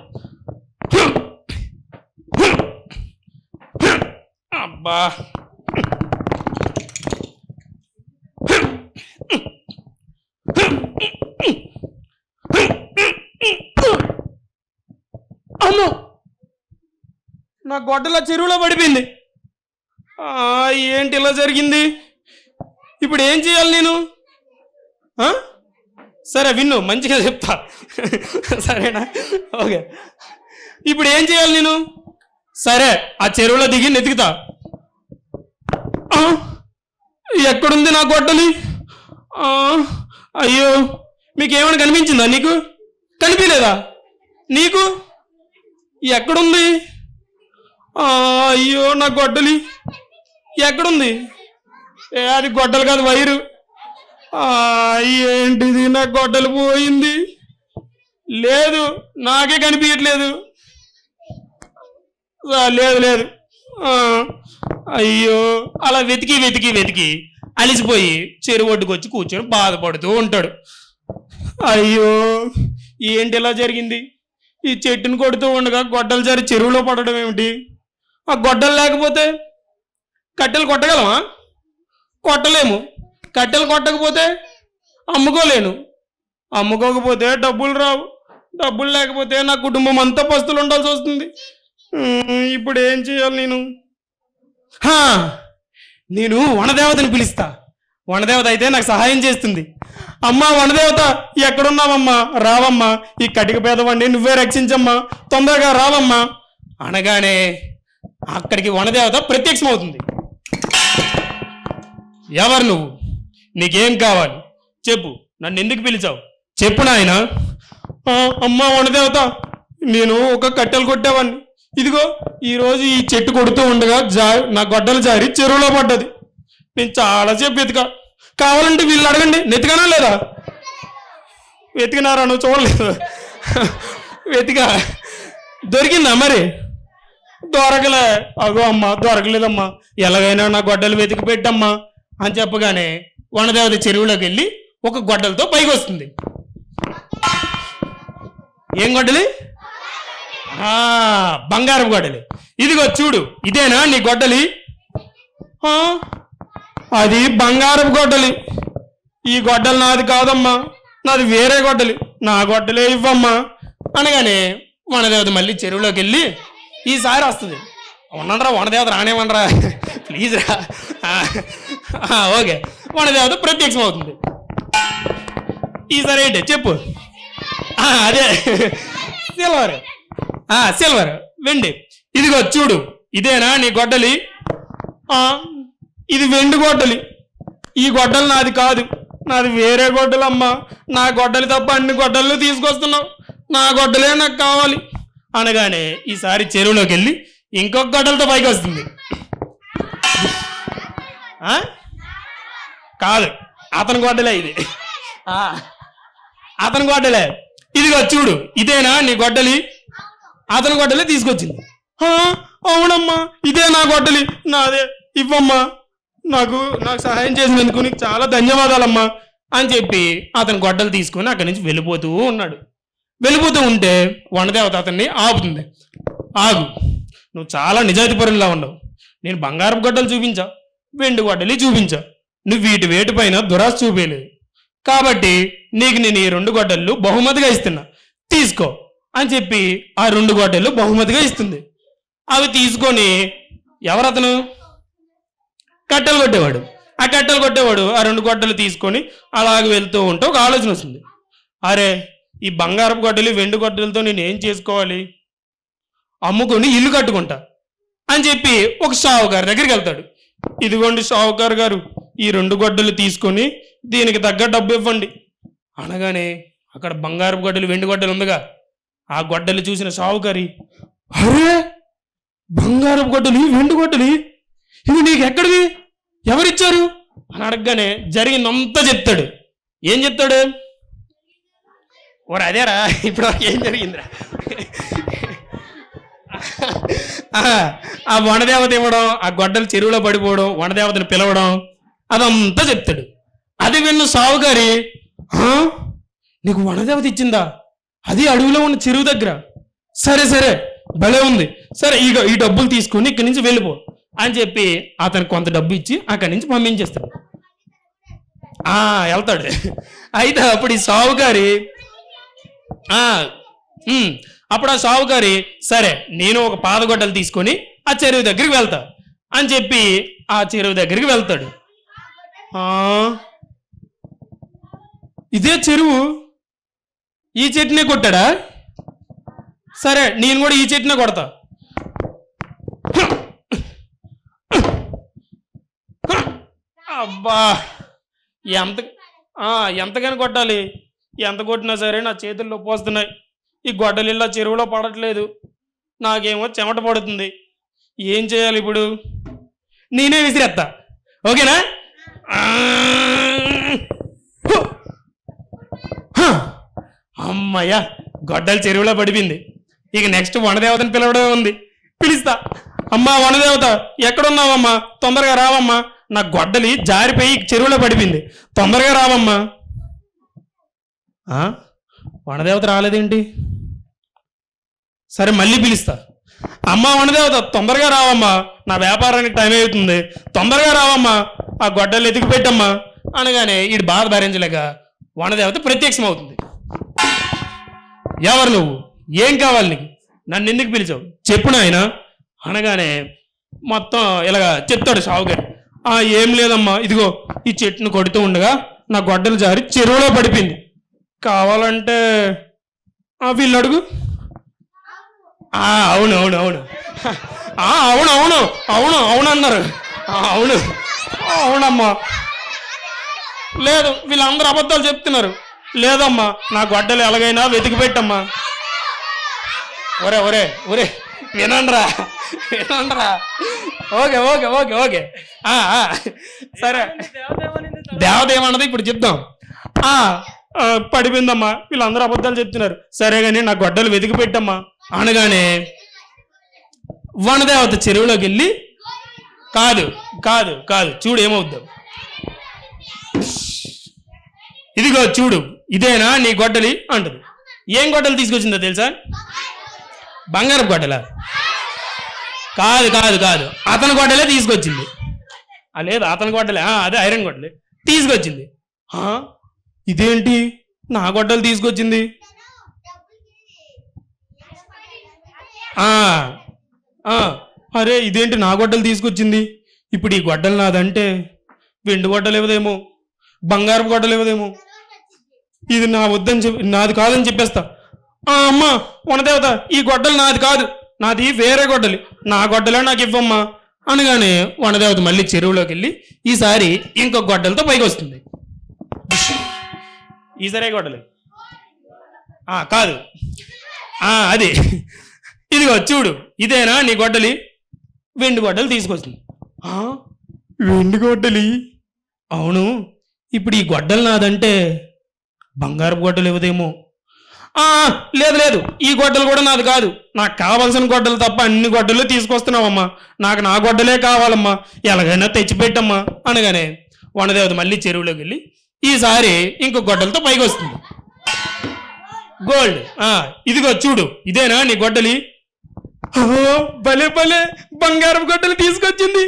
అబ్బా అమ్మో, నా గొడ్డల చెరువులో పడిపోయింది. ఏంటి ఇలా జరిగింది? ఇప్పుడు ఏం చేయాలి నేను? సరే విన్ను, మంచిగా చెప్తా, సరేనా? ఓకే, ఇప్పుడు ఏం చేయాలి నేను? సరే ఆ చెరువులో దిగి నెతికితా. ఎక్కడుంది నా గొడ్డలి? అయ్యో, మీకేమైనా కనిపించిందా? నీకు కనిపించలేదా? నీకు ఎక్కడుంది? అయ్యో నా గొడ్డలి ఎక్కడుంది? అది గొడ్డలు కాదు, వైరు. ఏంటిది, నా గొడ్డలు పోయింది. లేదు, నాకే కనిపించట్లేదు. లేదు లేదు. అయ్యో, అలా వెతికి వెతికి వెతికి అలిసిపోయి చెరువు ఒడ్డుకు వచ్చి కూర్చొని బాధపడుతూ ఉంటాడు. అయ్యో ఏంటి ఇలా జరిగింది? ఈ చెట్టును కొడుతూ ఉండగా గొడ్డలు జారి చెరువులో పడడం ఏమిటి? ఆ గొడ్డలు లేకపోతే కట్టెలు కొట్టగలమా? కొట్టలేము. కట్టెలు కొట్టకపోతే అమ్ముకోలేను. అమ్ముకోకపోతే డబ్బులు రావు. డబ్బులు లేకపోతే నా కుటుంబం అంతా పస్తులు ఉండాల్సి వస్తుంది. ఇప్పుడు ఏం చేయాలి నేను? నేను వనదేవతని పిలుస్తా. వనదేవత అయితే నాకు సహాయం చేస్తుంది. అమ్మా వనదేవత, ఎక్కడున్నావమ్మా? రావమ్మా, ఈ కటిక పేదవాడిని నువ్వే రక్షించమ్మా, తొందరగా రావమ్మా అనగానే అక్కడికి వనదేవత ప్రత్యక్షమవుతుంది. ఎవరు నువ్వు? నీకేం కావాలి చెప్పు. నన్ను ఎందుకు పిలిచావు? చెప్పు నాయన. అమ్మా వనదేవత, నేను ఒక కట్టెలు కొట్టేవాడిని. ఇదిగో ఈరోజు ఈ చెట్టు కొడుతూ ఉండగా నా గొడ్డలు జారి చెరువులో పడ్డది. నేను చాలాసేపు వెతికా. కావాలంటే వీళ్ళు అడగండి, నెతికానా లేదా? వెతికినారా? నువ్వు చూడలేదు. వెతికా. దొరికిందా మరి? దొరకలే. అగో అమ్మా దొరకలేదమ్మా, ఎలాగైనా నా గొడ్డలు వెతికి పెట్టమ్మా అని చెప్పగానే వనదేవత చెరువులోకి వెళ్ళి ఒక గొడ్డలతో పైకి వస్తుంది. ఏం గొడ్డలి? బంగారం గొడ్డలి. ఇదిగో చూడు ఇదేనా నీ గొడ్డలి? "ఆ, అది బంగారపు గొడ్డలి. ఈ గొడ్డలి నాది కాదమ్మా, నాది వేరే గొడ్డలి, నా గొడ్డలే ఇవ్వమ్మా" అనగానే వనదేవత మళ్ళీ చెరువులోకి వెళ్ళి ఈసారి వస్తుంది. ఉండరా వనదేవత రానేమనరా ప్లీజ్ రా. ఓకే, వనదేవత ప్రత్యక్షం అవుతుంది. ఈసారి ఏంటి చెప్పు? అదే సిల్వర్. సిల్వర్, వెండి. ఇదిగో చూడు ఇదేనా నీ గొడ్డలి? ఇది వెండి గొడ్డలి. ఈ గొడ్డలి నాది కాదు, నాది వేరే గొడ్డలమ్మా. నా గొడ్డలి తప్ప అన్ని గొడ్డలు తీసుకొస్తున్నావు, నా గొడ్డలే నాకు కావాలి అనగానే ఈసారి చెరువులోకి వెళ్ళి ఇంకొక గొడ్డలతో పైకి వస్తుంది. కాదు, అతని గొడ్డలే ఇది. అతని గొడ్డలే. ఇదిగో చూడు ఇదేనా నీ గొడ్డలి? అతని గొడ్డలే తీసుకొచ్చింది. అవునమ్మా, ఇదే నా గొడ్డలి, నాదే, ఇవ్వమ్మా, నాకు సహాయం చేసినందుకు నీకు చాలా ధన్యవాదాలమ్మా అని చెప్పి అతని గొడ్డలు తీసుకొని అక్కడి నుంచి వెళ్ళిపోతూ ఉన్నాడు. వెళ్ళిపోతూ ఉంటే వనదేవత అతన్ని ఆపుతుంది. ఆగు, నువ్వు చాలా నిజాయితీపరులా ఉండవు. నేను బంగారపు గొడ్డలు చూపించా, వెండి గొడ్డలి చూపించా, నువ్వు వీటి వేటిపైన దురాశ చూపేయలేదు. కాబట్టి నీకు నేను ఈ 2 గొడ్డళ్ళు బహుమతిగా ఇస్తున్నా, తీసుకో అని చెప్పి ఆ 2 గొడ్డళ్ళు బహుమతిగా ఇస్తుంది. అవి తీసుకొని ఎవరతను? కట్టెలు కొట్టేవాడు. ఆ కట్టెలు కొట్టేవాడు ఆ 2 గొడ్డలు తీసుకొని అలాగ వెళ్తూ ఉంటే ఒక ఆలోచన వస్తుంది. అరే, ఈ బంగారపు గొడ్డలు వెండి గొడ్డలతో నేను ఏం చేసుకోవాలి? అమ్ముకొని ఇల్లు కట్టుకుంటా అని చెప్పి ఒక షావుకారు దగ్గరికి వెళ్తాడు. ఇదిగోండి షావుకారు గారు, ఈ 2 గొడ్డలు తీసుకొని దీనికి తగ్గ డబ్బు ఇవ్వండి అనగానే అక్కడ బంగారపు గొడ్డలు వెండి గొడ్డలు ఉందిగా, ఆ గొడ్డలు చూసిన షావుకారి, అరే బంగారపు గొడ్డలి వెండి గొడ్డలి, ఇవి నీకు ఎక్కడివి, ఎవరిచ్చారు అని అడగగానే జరిగిందంతా చెప్తాడు. ఏం చెప్తాడు? ఓరు అదేరా, ఇప్పుడు ఏం జరిగిందిరా? ఆ వనదేవత ఇవ్వడం, ఆ గొడ్డలు చెరువులో పడిపోవడం, వనదేవతను పిలవడం, అదంతా చెప్తాడు. అది విన్న సావుగారి, నీకు వనదేవత ఇచ్చిందా? అది అడవిలో ఉన్న చెరువు దగ్గర. సరే సరే, భలే ఉంది, సరే ఈ డబ్బులు తీసుకుని ఇక్కడి నుంచి వెళ్ళిపో అని చెప్పి అతనికి కొంత డబ్బు ఇచ్చి అక్కడి నుంచి పంపించేస్తాడు. వెళ్తాడు. అయితే అప్పుడు ఈ సావుగారి అప్పుడు ఆ సావుకారి, సరే నేను ఒక పాదగొడ్డలు తీసుకొని ఆ చెరువు దగ్గరికి వెళ్తా అని చెప్పి ఆ చెరువు దగ్గరికి వెళ్తాడు. ఇదే చెరువు, ఈ చెట్టునే కొట్టాడా? సరే నేను కూడా ఈ చెట్టునే కొడతా. అబ్బా, ఎంతగాని కొట్టాలి, ఎంత కొట్టినా సరే నా చేతుల్లో పోస్తున్నాయి. ఈ గొడ్డలిల్లా చెరువులో పడట్లేదు, నాకేమో చెమట పడుతుంది. ఏం చేయాలి ఇప్పుడు? నేనే విసిరేస్తా, ఓకేనా? అమ్మయ్యా, గొడ్డలి చెరువులో పడిపోయింది. ఇక నెక్స్ట్ వనదేవతని పిలవడమే ఉంది. పిలుస్తా. అమ్మా వనదేవత, ఎక్కడున్నావమ్మా? తొందరగా రావమ్మా, నా గొడ్డలి జారిపోయి చెరువులో పడిపోయింది, తొందరగా రావమ్మా. వనదేవత రాలేదేంటి? సరే మళ్ళీ పిలుస్తా. అమ్మా వనదేవత, తొందరగా రావమ్మా, నా వ్యాపారానికి టైం అవుతుంది, తొందరగా రావమ్మా, ఆ గొడ్డలు ఎతికి పెట్టమ్మా అనగానే వీడు బాధ భరించలేక వనదేవత ప్రత్యక్షం అవుతుంది. ఎవరు నువ్వు? ఏం కావాలి నీకు? నన్ను ఎందుకు పిలిచావు? చెప్పు నాయన అనగానే మొత్తం ఇలాగా చెప్తాడు సావుగారు. ఏం లేదమ్మా, ఇదిగో ఈ చెట్టును కొడుతూ ఉండగా నా గొడ్డలు జారి చెరువులో పడిపోయింది, కావాలంటే వీళ్ళు అడుగు. అవును అవును అవును అవును అవును అవును అవును అన్నారు. అవును అవునమ్మా, లేదు వీళ్ళందరూ అబద్ధాలు చెప్తున్నారు. లేదమ్మా, నా గొడ్డలు ఎలాగైనా వెతికి పెట్టమ్మా. ఒరే ఒరే ఒరే, వినండ్రా వినండ్రా. ఓకే ఓకే ఓకే ఓకే సరే, దేవత ఏమన్నది ఇప్పుడు చెప్దాం. పడిపోయిందమ్మా, వీళ్ళందరూ అబద్ధాలు చెప్తున్నారు, సరే కానీ నా గొడ్డలు వెతికి పెట్టమ్మా అనగానే వనదేవత చెరువులోకి వెళ్ళి, కాదు కాదు కాదు, చూడు ఏమవుద్దాం, ఇదిగో చూడు ఇదేనా నీ గొడ్డలి అంటది. ఏం గొడ్డలు తీసుకొచ్చిందో తెలుసా? బంగారపు గొడ్డల. కాదు కాదు కాదు అతని గొడ్డలే తీసుకొచ్చింది. లేదు అతని గొడ్డలే, అదే ఐరన్ గొడ్డలే తీసుకొచ్చింది. ఇదేంటి నా గొడ్డలు తీసుకొచ్చింది? అరే ఇదేంటి నా గొడ్డలు తీసుకొచ్చింది? ఇప్పుడు ఈ గొడ్డలు నాదంటే వెండి గొడ్డలు ఇవ్వదేమో, బంగారపు గొడ్డలు ఇవ్వదేమో. ఇది నా వద్దని నాది కాదని చెప్పేస్తా. అమ్మా వనదేవత, ఈ గొడ్డలు నాది కాదు, నాది వేరే గొడ్డలి, నా గొడ్డలే నాకు ఇవ్వమ్మా అనగానే వనదేవత మళ్ళీ చెరువులోకి వెళ్ళి ఈసారి ఇంకొక గొడ్డలతో పైకి వస్తుంది. ఈసారి గొడ్డలి కాదు, అది ఇదిగో చూడు, ఇదేనా నీ గొడ్డలి? వెండి గొడ్డలు తీసుకొస్తుంది. వెండి గొడ్డలి? అవును. ఇప్పుడు ఈ గొడ్డలు నాదంటే బంగారపు గొడ్డలు ఇవ్వదేమో. లేదు లేదు, ఈ గొడ్డలు కూడా నాది కాదు, నాకు కావాల్సిన గొడ్డలు తప్ప అన్ని గొడ్డలు తీసుకొస్తున్నావమ్మా, నాకు నా గొడ్డలే కావాలమ్మా, ఎలాగైనా తెచ్చిపెట్టమ్మా అనగానే వనదేవత మళ్ళీ చెరువులోకి వెళ్ళి ఈసారి ఇంకొక గొడ్డలతో పైకి వస్తుంది. గోల్డ్. ఇదిగో చూడు, ఇదేనా నీ గొడ్డలి? భలే భలే, బంగారం గొడ్డలి తీసుకొచ్చింది.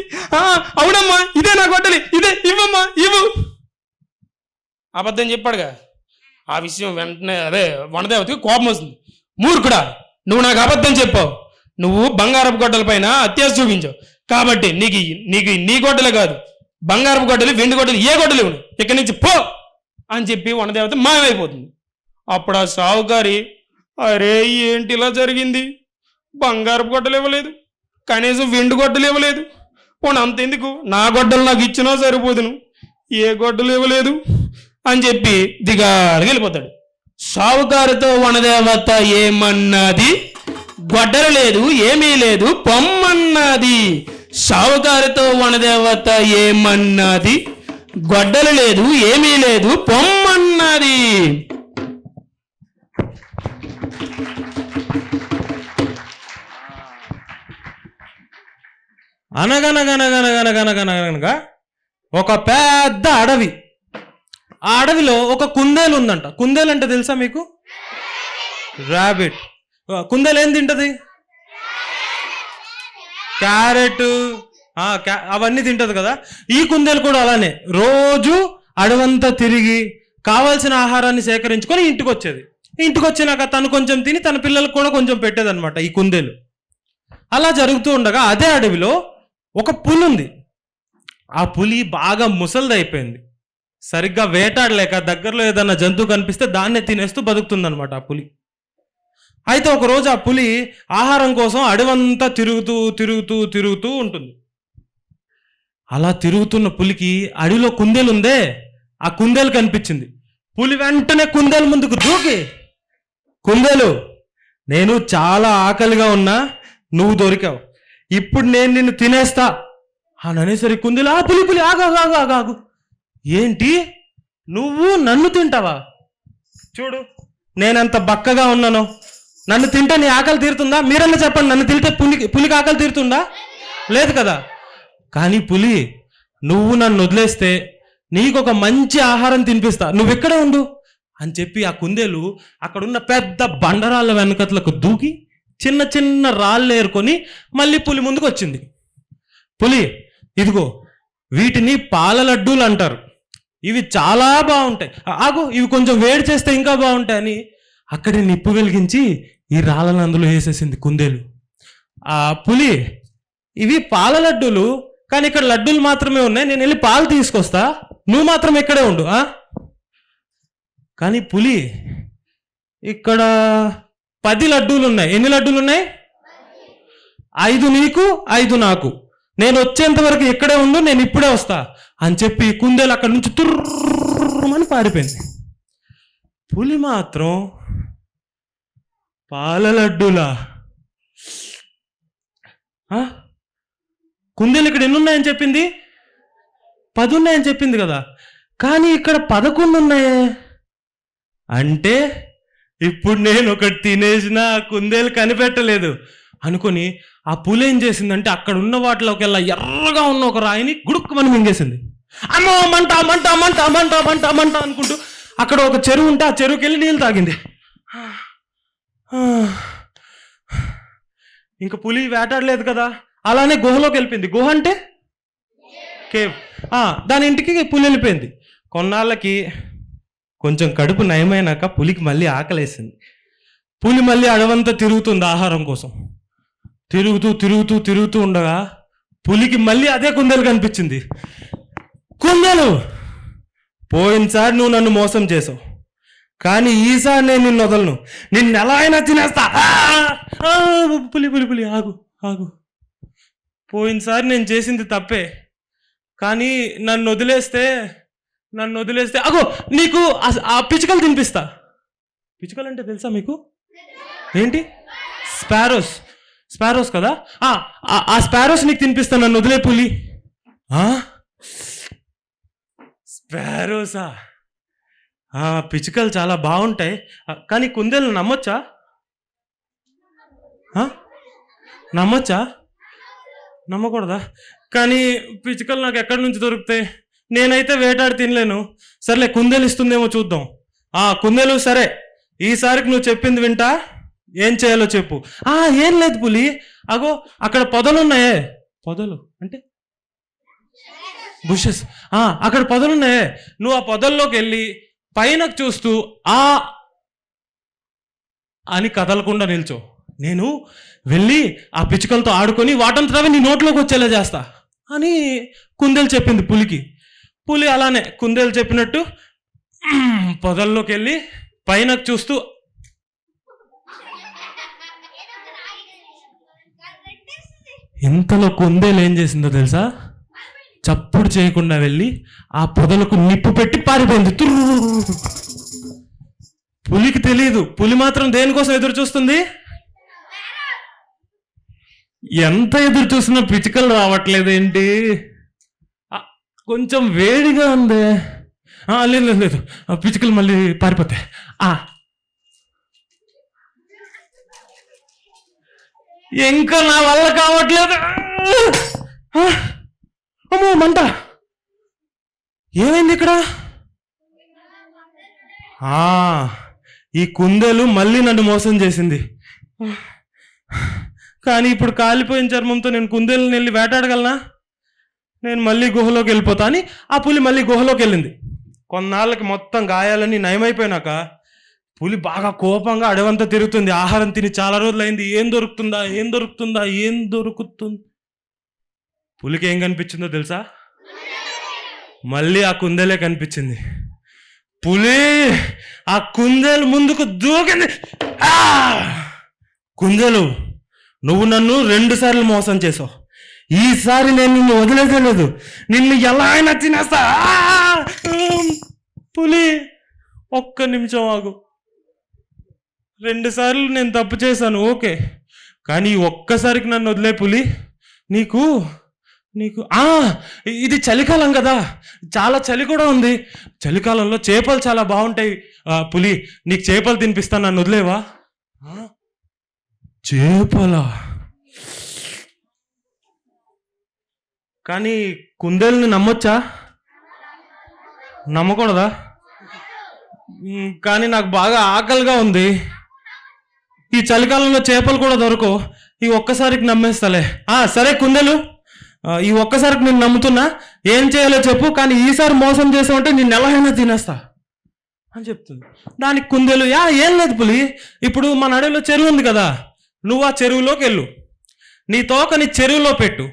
అవునమ్మా, ఇదే నా గొడ్డలి, ఇదే ఇవ్వమ్మా, ఇవ్వు. అబద్ధం చెప్పాడుగా. ఆ విషయం వెంటనే అదే వనదేవతకి కోపం వస్తుంది. మూర్ఖుడా, నువ్వు నాకు అబద్ధం చెప్పావు, నువ్వు బంగారపు గొడ్డల పైన అత్యాశ చూపించావు, కాబట్టి నీకు నీకు నీ గొడ్డలే కాదు, బంగారపు గొడ్డలు వెండి గొడ్డలు ఏ గొడ్డలు ఇవ్వను, ఇక్కడి నుంచి పో అని చెప్పి వనదేవత మాయమైపోతుంది. అప్పుడు ఆ సావుకారి, అరే ఏంటి ఇలా జరిగింది, బంగారపు గొడ్డలు ఇవ్వలేదు, కనీసం వెండి గొడ్డలు ఇవ్వలేదు, పోనీ అంతెందుకు నా గొడ్డలు నాకు ఇచ్చినా సరిపోదును, ఏ గొడ్డలు ఇవ్వలేదు అని చెప్పి దిగాలుగా వెళ్ళిపోతాడు. సావుకారితో వనదేవత ఏమన్నది? గొడ్డలు లేదు, ఏమీ లేదు, పొమ్మన్నది. సావుకారితో వనదేవత ఏమన్నది? గొడ్డలు లేదు, ఏమీ లేదు, పొమ్మన్నది. అనగనగనగనగనగనగనగా ఒక పెద్ద అడవి. ఆ అడవిలో ఒక కుందేలు ఉందంట. కుందేలు అంటే తెలుసా మీకు? ర్యాబిట్. కుందేలు ఏం తింటది? క్యారెట్ అవన్నీ తింటది కదా. ఈ కుందేలు కూడా అలానే రోజు అడవంతా తిరిగి కావాల్సిన ఆహారాన్ని సేకరించుకొని ఇంటికి వచ్చేది. ఇంటికి వచ్చినాక తను కొంచెం తిని తన పిల్లలకు కూడా కొంచెం పెట్టేదన్నమాట ఈ కుందేలు. అలా జరుగుతూ ఉండగా అదే అడవిలో ఒక పులి ఉంది. ఆ పులి బాగా ముసలిదైపోయింది. సరిగ్గా వేటాడలేక దగ్గరలో ఏదన్నా జంతువు కనిపిస్తే దాన్నే తినేస్తూ బతుకుతుందన్నమాట ఆ పులి. అయితే ఒకరోజు ఆ పులి ఆహారం కోసం అడవంతా తిరుగుతూ తిరుగుతూ తిరుగుతూ ఉంటుంది. అలా తిరుగుతున్న పులికి అడవిలో కుందేలు ఉందే, ఆ కుందేలు కనిపించింది. పులి వెంటనే కుందేలు ముందుకు దూకి, కుందేలు, నేను చాలా ఆకలిగా ఉన్నా, నువ్వు దొరికావు, ఇప్పుడు నేను నిన్ను తినేస్తా అని అనేసరికి కుందేలు, పులి పులి ఆగాగు, ఏంటి నువ్వు నన్ను తింటావా? చూడు నేనంత బక్కగా ఉన్నాను, నన్ను తింటే నీ ఆకలి తీరుతుందా? మీరన్నా చెప్పండి, నన్ను తింటే పులికి ఆకలి తీరుతుందా? లేదు కదా. కానీ పులి, నువ్వు నన్ను వదిలేస్తే నీకు ఒక మంచి ఆహారం తినిపిస్తా, నువ్వు ఇక్కడే ఉండు అని చెప్పి ఆ కుందేలు అక్కడున్న పెద్ద బండరాళ్ళ వెనకట్లకు దూకి చిన్న చిన్న రాళ్ళు ఏరుకొని మళ్ళీ పులి ముందుకు వచ్చింది. పులి, ఇదిగో వీటిని పాల లడ్డూలు అంటారు, ఇవి చాలా బాగుంటాయి, ఆగు ఇవి కొంచెం వేడి చేస్తే ఇంకా బాగుంటాయని అక్కడే నిప్పు వెలిగించి ఈ రాళ్ళను అందులో వేసేసింది కుందేలు. ఆ పులి, ఇవి పాల లడ్డూలు, కానీ ఇక్కడ లడ్డూలు మాత్రమే ఉన్నాయి, నేను వెళ్ళి పాలు తీసుకొస్తా, నువ్వు మాత్రం ఇక్కడే ఉండు. కానీ పులి, ఇక్కడ 10 లడ్డూలు ఉన్నాయి, ఎన్ని లడ్డూలు ఉన్నాయి? 5 నీకు 5 నాకు, నేను వచ్చేంత వరకు ఇక్కడే ఉండు, నేను ఇప్పుడే వస్తా అని చెప్పి కుందేలు అక్కడి నుంచి తుర్రమని పారిపోయింది. పులి మాత్రం పాల లడ్డూలా? కుందేలు ఇక్కడ ఎన్ని ఉన్నాయని చెప్పింది? 10 ఉన్నాయని చెప్పింది కదా, కానీ ఇక్కడ 11 ఉన్నాయే. అంటే ఇప్పుడు నేను ఒకటి తినేసిన కుందేలు కనిపెట్టలేదు అనుకుని ఆ పులి ఏం చేసిందంటే అక్కడ ఉన్న వాటిలోకెల్లా ఎర్రగా ఉన్న ఒక రాయిని గుడుక్కుమని మింగేసింది. అమ్మో మంట మంట మంట మంట మంట మంట అనుకుంటూ అక్కడ ఒక చెరువు ఉంటే ఆ చెరువుకి వెళ్ళి నీళ్ళు తాగింది. ఇంకా పులి వేటాడలేదు కదా, అలానే గుహలోకి వెళ్ళిపోయింది. గుహ అంటే కేవ్. దాని ఇంటికి పులి వెళ్ళిపోయింది. కొన్నాళ్ళకి కొంచెం కడుపు నయమైనాక పులికి మళ్ళీ ఆకలేసింది. పులి మళ్ళీ అడవంతా తిరుగుతుంది ఆహారం కోసం. తిరుగుతూ ఉండగా పులికి మళ్ళీ అదే కుందేలు కనిపించింది. కుందేలు, పోయినసారి నువ్వు నన్ను మోసం చేసావు, కానీ ఈసారి నేను నిన్ను వదలను, నిన్ను ఎలా అయినా తినేస్తా. పులి ఆగు. పోయినసారి నేను చేసింది తప్పే, కానీ నన్ను వదిలేస్తే అగో నీకు ఆ పిచ్చుకలు తినిపిస్తా. పిచ్చుకలు అంటే తెలుసా మీకు? ఏంటి? స్పారోస్ కదా. ఆ స్పారోస్ నీకు తినిపిస్తా, నన్ను వదిలే పులి. స్పారోసా? పిచ్చుకలు చాలా బాగుంటాయి, కానీ కుందేలు నమ్మొచ్చా? నమ్మకూడదా? కానీ పిచ్చుకలు నాకు ఎక్కడి నుంచి దొరుకుతాయి? నేనైతే వేటాడి తినలేను. సర్లే, కుందేలు ఇస్తుందేమో చూద్దాం. కుందేలు, సరే ఈసారికి నువ్వు చెప్పింది వింటా, ఏం చేయాలో చెప్పు. ఏం లేదు పులి, అగో అక్కడ పొదలున్నాయే. పొదలు అంటే బుషెస్. అక్కడ పొదలున్నాయే, నువ్వు ఆ పొదల్లోకి వెళ్ళి పైన చూస్తూ అని కదలకుండా నిల్చో. నేను వెళ్ళి ఆ పిచ్చుకలతో ఆడుకొని వాటంతటవే నీ నోట్లోకి వచ్చేలా చేస్తా అని కుందేలు చెప్పింది పులికి. పులి అలానే కుందేలు చెప్పినట్టు పొదల్లోకి వెళ్ళి పైన చూస్తూ ఇంతలో కుందేలు ఏం చేసిందో తెలుసా? చప్పుడు చేయకుండా వెళ్ళి ఆ పొదలకు నిప్పు పెట్టి పారిపోయింది. పులికి తెలియదు. పులి మాత్రం దేనికోసం ఎదురు చూస్తుంది? ఎంత ఎదురు చూసినా పిచ్చుకలు రావట్లేదేంటి? కొంచెం వేడిగా ఉంది. లేదు, పిచ్చుకలు మళ్ళీ పారిపోతాయి. ఇంకా నా వల్ల కావట్లేదు. అమ్మో మంట! ఏమైంది ఇక్కడ? ఈ కుందేలు మళ్ళీ నన్ను మోసం చేసింది. కానీ ఇప్పుడు కాలిపోయిన చర్మంతో నేను కుందేలుని వెళ్ళి వేటాడగలనా? నేను మళ్ళీ గుహలోకి వెళ్ళిపోతా అని ఆ పులి మళ్ళీ గుహలోకి వెళ్ళింది. కొన్నాళ్ళకి మొత్తం గాయాలన్నీ నయమైపోయినాక పులి బాగా కోపంగా అడవంతా తిరుగుతుంది. ఆహారం తిని చాలా రోజులైంది. ఏం దొరుకుతుంది? పులికి ఏం కనిపించిందో తెలుసా? మళ్ళీ ఆ కుందేలే కనిపించింది. పులి ఆ కుందేలు ముందుకు దూకింది. కుందేలు, నువ్వు నన్ను 2 సార్లు మోసం చేసావు. ఈసారి నేను నిన్ను వదిలేసలేదు, నిన్ను ఎలా అయినా తినేస్తా. పులి, ఒక్క నిమిషం ఆగు. 2 సార్లు నేను తప్పు చేశాను, ఓకే, కానీ ఒక్కసారికి నన్ను వదిలే పులి. నీకు ఇది చలికాలం కదా, చాలా చలి కూడా ఉంది. చలికాలంలో చేపలు చాలా బాగుంటాయి. పులి, నీకు చేపలు తినిపిస్తాను, నన్ను వదిలేవా? చేపలా? కానీ కుందేలుని నమ్మొచ్చా? నమ్మకూడదా? కానీ నాకు బాగా ఆకలిగా ఉంది. ఈ చలికాలంలో చేపలు కూడా దొరకవు. ఈ ఒక్కసారికి నమ్మేస్తాలే. సరే కుందేలు, ఈ ఒక్కసారికి నేను నమ్ముతున్నా, ఏం చేయాలో చెప్పు, కానీ ఈసారి మోసం చేసావంటే నిన్ను ఎలా అయినా తినేస్తా అని చెప్తుంది. దానికి కుందేలు, ఏం లేదు పులి, ఇప్పుడు మన అడవిలో చెరువు ఉంది కదా, నువ్వు ఆ చెరువులోకి వెళ్ళు, నీ తోకని చెరువులో పెట్టు,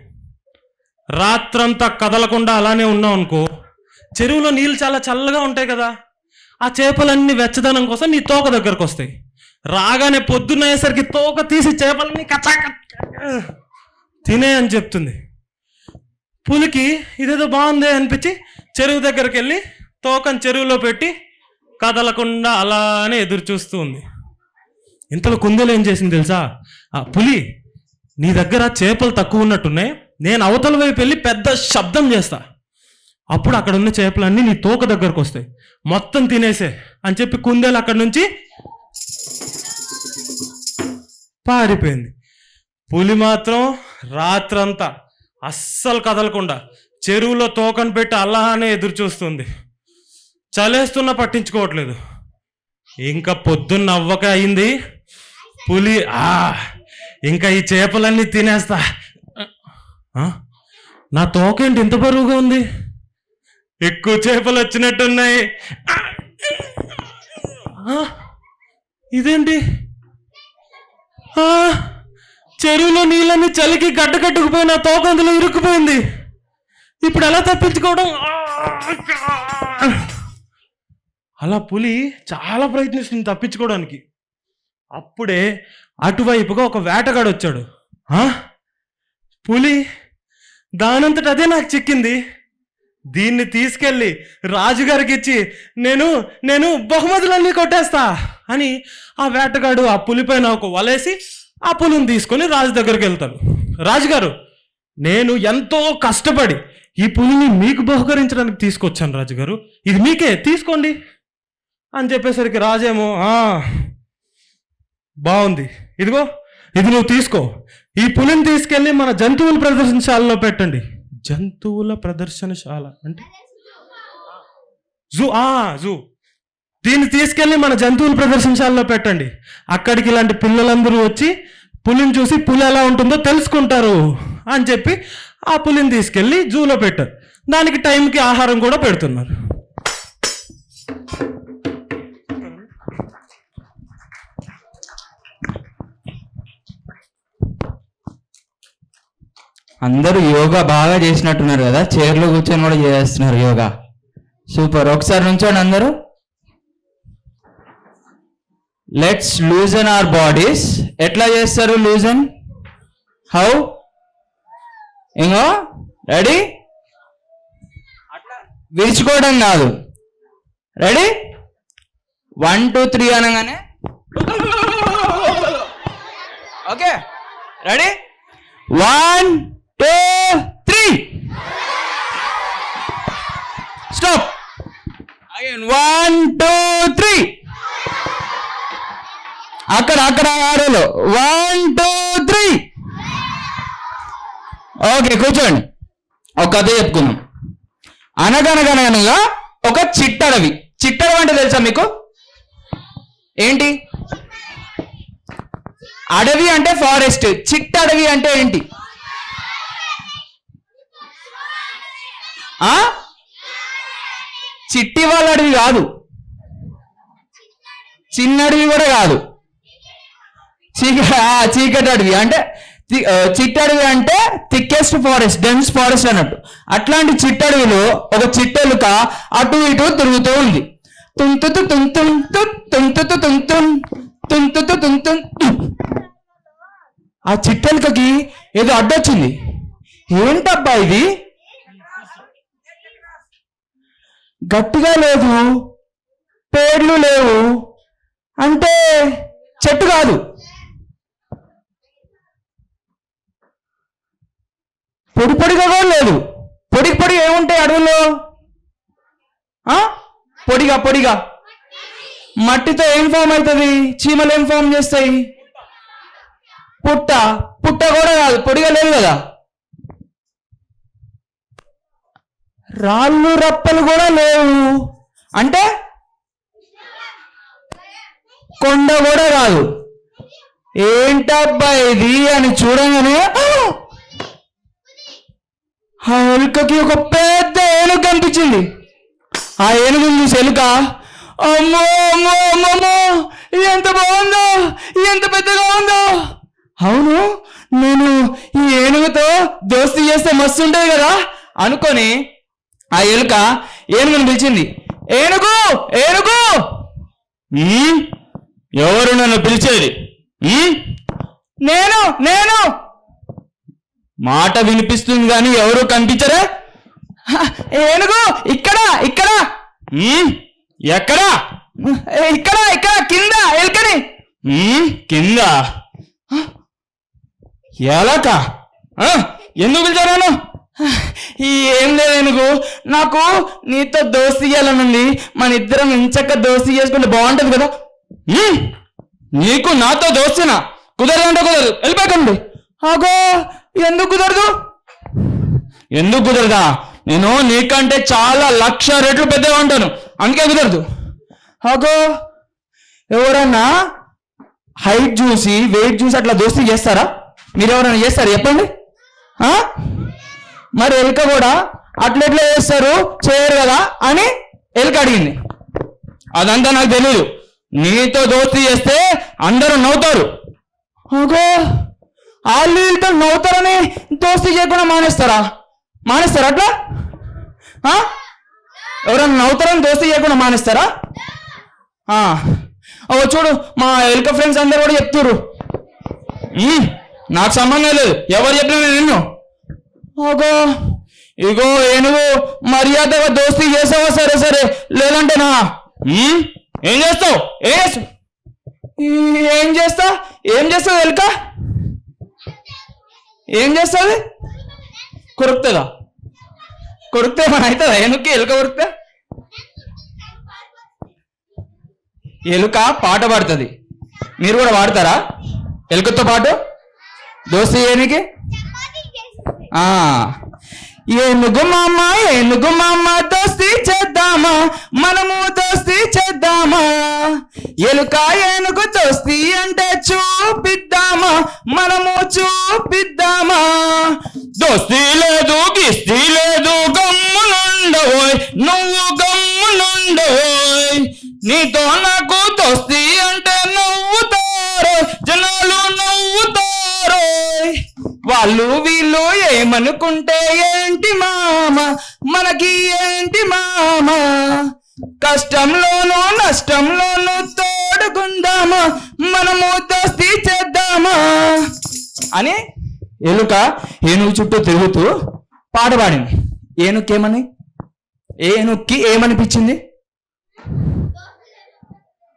రాత్రంతా కదలకుండా అలానే ఉన్నావు అనుకో, చెరువులో నీళ్ళు చాలా చల్లగా ఉంటాయి కదా, ఆ చేపలన్నీ వెచ్చదనం కోసం నీ తోక దగ్గరకు వస్తాయి. రాగానే పొద్దున్నయ్యేసరికి తోక తీసి చేపలన్నీ తినే అని చెప్తుంది. పులికి ఇదేదో బాగుంది అనిపించి చెరువు దగ్గరికి వెళ్ళి తోకని చెరువులో పెట్టి కదలకుండా అలానే ఎదురు చూస్తూ ఉంది. ఇంతలో కుందేలు ఏం చేసింది తెలుసా? పులి, నీ దగ్గర చేపలు తక్కువ ఉన్నట్టున్నాయి, నేను అవతల వైపు వెళ్ళి పెద్ద శబ్దం చేస్తా, అప్పుడు అక్కడ ఉన్న చేపలన్నీ నీ తోక దగ్గరకు వస్తాయి, మొత్తం తినేసే అని చెప్పి కుందేలు అక్కడి నుంచి పారిపోయింది. పులి మాత్రం రాత్రంతా అస్సలు కదలకుండా చెరువులో తోకను పెట్టి అలానే ఎదురు చూస్తుంది. చలేస్తున్నా పట్టించుకోవట్లేదు. ఇంకా పొద్దున్న అవ్వక అయింది. పులి ఇంకా ఈ చేపలన్నీ తినేస్తా ఆ? నా తోకేంటి ఇంత బరువుగా ఉంది? ఎక్కువ చేపలు వచ్చినట్టున్నాయి. ఆ? ఇదేంటి? ఆ, చెరువులో నీళ్ళని చలికి గడ్డకట్టుకుపోయి నా తోక అందులో ఇరుక్కుపోయింది. ఇప్పుడు ఎలా తప్పించుకోవడం? అలా పులి చాలా ప్రయత్నిస్తుంది తప్పించుకోవడానికి. అప్పుడే అటువైపుగా ఒక వేటగాడు వచ్చాడు. ఆ? పులి దానంతట అదే నాకు చిక్కింది. దీన్ని తీసుకెళ్ళి రాజుగారికి ఇచ్చి నేను బహుమతులన్నీ కొట్టేస్తా అని ఆ వేటగాడు ఆ పులిపైన ఒక వలేసి ఆ పులిని తీసుకొని రాజు దగ్గరికి వెళ్తాడు. రాజుగారు, నేను ఎంతో కష్టపడి ఈ పులిని మీకు బహుకరించడానికి తీసుకొచ్చాను రాజుగారు, ఇది మీకే, తీసుకోండి అని చెప్పేసరికి రాజేమో బాగుంది, ఇదిగో ఇది నువ్వు తీసుకో, ఈ పులిని తీసుకెళ్ళి మన జంతువుల ప్రదర్శనశాలలో పెట్టండి. జంతువుల ప్రదర్శనశాల అంటే జూ. దీన్ని తీసుకెళ్ళి మన జంతువుల ప్రదర్శనశాలలో పెట్టండి. అక్కడికి ఇలాంటి పిల్లలందరూ వచ్చి పులిని చూసి పులి ఎలా ఉంటుందో తెలుసుకుంటారు అని చెప్పి ఆ పులిని తీసుకెళ్ళి జూలో పెట్టారు. దానికి టైంకి ఆహారం కూడా పెడుతున్నారు. అందరూ యోగా బాగా చేసినట్టున్నారు కదా, చైర్లో కూర్చొని కూడా చేస్తున్నారు యోగా. సూపర్. ఒకసారి నుంచోండి అందరూ. Let's loosen our bodies. ఎట్లా చేస్తారు లూజన్? హౌ? ఇంకో రెడీ? విరుచుకోవడం కాదు. రెడీ? 1 2 3 అనగానే ఓకే. రెడీ? 1 2 3 స్టాప్. అగైన్ 1 2 3. అక్కడ ఆడలో 1 2 3. ఓకే, కూర్చోండి. ఒక కథ చెప్పుకుందాం. అనగనగనగా ఒక చిట్టడవి. చిట్టడవి అంటే తెలుసా మీకు? ఏంటి? అడవి అంటే ఫారెస్ట్. చిట్టడవి అంటే ఏంటి? చిట్టి వాళ్ళ అడవి కాదు, చిన్న అడవి కూడా కాదు, చీకటి అడవి. అంటే చిట్టడవి అంటే థిక్కెస్ట్ ఫారెస్ట్, డెన్స్ ఫారెస్ట్ అన్నట్టు. అట్లాంటి చిట్టడవిలో ఒక చిట్టెలుక అటు ఇటు తిరుగుతూ ఉంది. తుంతుతు తుంతుం తుంతుతు తుంతుం తుంతుతు తుంతుం. ఆ చిట్టెలుకకి ఏదో అడ్డొచ్చింది. ఏంటబ్బా ఇది? గట్టిగా లేదు, పేర్లు లేవు, అంటే చెట్టు కాదు. పొడి పొడిగా కూడా లేదు. పొడి ఏముంటాయి అడవుల్లో? పొడిగా మట్టితో ఏం ఫామ్ అవుతుంది? చీమలు ఏం ఫామ్ చేస్తాయి? పుట్ట కూడా కాదు, పొడిగా లేదు కదా. రాళ్ళు రప్పలు కూడా లేవు, అంటే కొండ కూడా కాదు. ఏంటబ్బా ఇది అని చూడగానే ఆ ఎలుకకి ఒక పెద్ద ఏనుగు కనిపించింది. ఆ ఏనుగుని చూసి ఎలుక, అమ్మో అమ్మో అమ్మమ్మో, ఎంత బాగుందో, ఎంత పెద్దగా ఉందో. అవును, నేను ఈ ఏనుగుతో దోస్తీ చేస్తే మస్తు ఉంటుంది కదా అనుకొని ఆ ఎలుక ఏనుగుని పిలిచింది. ఏనుగు ఏనుగు. ఎవరు నన్ను పిలిచేది? నేను. మాట వినిపిస్తుంది కానీ ఎవరు కనిపించరా? ఏనుగు ఇక్కడ. ఎక్కడా? ఇక్కడ కింద. ఎలుకని కింద. ఎలక? ఎందుకు పిలిచాను? ఏం లేదు ఏనుగు, నాకు నీతో దోస్తీ చేయాలనుంది. మన ఇద్దరం ఇంచక్క దోస్తీ చేసుకుంటే బాగుంటది కదా. నీకు నాతో దోస్తీనా? కుదరదంటే కుదరదు, వెళ్ళిపోకండి. అగో, ఎందుకు కుదరదు? ఎందుకు కుదరదా? నేను నీకంటే చాలా 1,00,000 రెట్లు పెద్దగా ఉంటాను, అందుకే కుదరదు. అగో, ఎవరన్నా హైట్ చూసి వెయిట్ చూసి అట్లా దోస్తీ చేస్తారా? మీరు ఎవరైనా చేస్తారా చెప్పండి? మరి ఎలుక కూడా అట్లెట్లా చేస్తారు చేయరు కదా అని ఎలుక అడిగింది. అదంతా నాకు తెలియదు, నీతో దోస్తీ చేస్తే అందరూ నవ్వుతారు. ఓకే, వాళ్ళు వీళ్ళతో నవ్వుతారని దోస్తీ చేయకుండా మానేస్తారా అట్లా? ఎవరన్నా నవ్వుతారని దోస్తీ చేయకుండా మానేస్తారా? ఓ చూడు, మా ఎలుక ఫ్రెండ్స్ అందరు కూడా చెప్తుర్రు. నాకు సంబంధం లేదు, ఎవరు చెప్పినా నేను నిన్ను. ఓగో ఇగో ఏనుగు, మర్యాదగా దోస్తీ చేసావా సరే సరే, లేదంటే నా ఏం చేస్తావు? ఏం చేస్తావు ఎలుక? ఏం చేస్తుంది? కొరుకుతే మన అవుతుందా ఏనుక్కి? ఎలుక కొరికితే ఎలుక పాట పాడుతుంది. మీరు కూడా పాడతారా ఎలుకతో పాటు దోస్తీ చేయడానికి? ఏనుగు మామ దోస్తీ చేద్దామా, మనము దోస్తీ చేద్దామా, ఎలుక ఏనుగు దోస్తీ అంటే చూపిద్దామా, మనము చూపిద్దామా. దోస్తీ లేదు గిస్తీ లేదు, గమ్మునుండవోయ్ నువ్వు గమ్మునుండవోయ్, నీతో నాకు దోస్తీ అంటే నవ్వుతారో జనాలు నవ్వుతారో, వాళ్ళు వీళ్ళు ఏమనుకుంటే ఏంటి మామ, మనకి ఏంటి మామ, కష్టంలోనూ నష్టంలోనూ తోడుకుందామా, మనము దోస్తీ చేద్దామా అని ఎలుక ఏనుగు చుట్టూ తిరుగుతూ పాట పాడింది. ఏనుక్కి ఏమనిపించింది?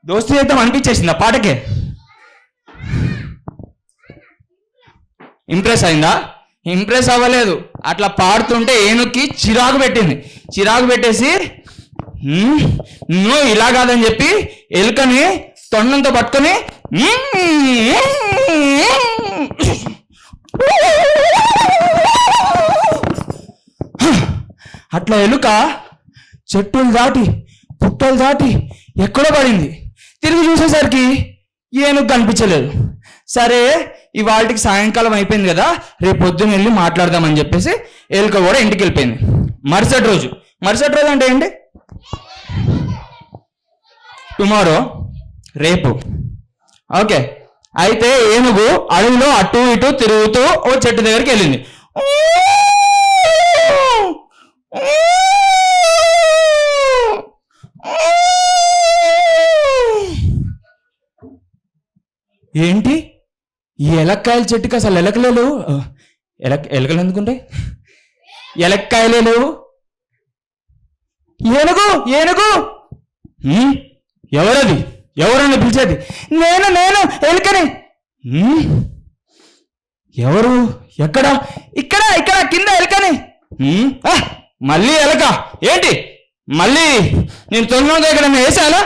దోస్తీ చేద్దాం అనిపించేసింది ఆ పాటకే. ఇంప్రెస్ అయిందా? ఇంప్రెస్ అవ్వలేదు. అట్లా పాడుతుంటే ఏనుక్కి చిరాకు పెట్టేసి నువ్వు ఇలా కాదని చెప్పి ఎలుకని తొండంతో పట్టుకొని అట్లా ఎలుక చెట్టులు దాటి పుట్టలు దాటి ఎక్కడో పడింది. తిరిగి చూసేసరికి ఏనుగు కనిపించలేదు. సరే ఇవాళకి సాయంకాలం అయిపోయింది కదా, రేపు పొద్దున్న వెళ్ళి మాట్లాడదామని చెప్పేసి ఎలుక కూడా ఇంటికి వెళ్ళిపోయింది. మరుసటి రోజు అంటే ఏంటి? టుమారో, రేపు. ఓకే, అయితే ఏనుగు అడవిలో అటు ఇటు తిరుగుతూ ఓ చెట్టు దగ్గరికి వెళ్ళింది. ఏంటి ఈ ఎలక్కాయల చెట్టుకి అసలు ఎలకలే లేవు? ఎలకలు ఎందుకుంటాయి? ఎలక్కాయలే లేవు. ఏనుగు ఎవరది? ఎవరని పిలిచేది? నేను ఎలుకని. ఎవరు? ఎక్కడ? ఇక్కడ కింద ఎలుకని. మళ్ళీ ఎలక ఏంటి? మళ్ళీ నేను తొందర దగ్గర వేసానా?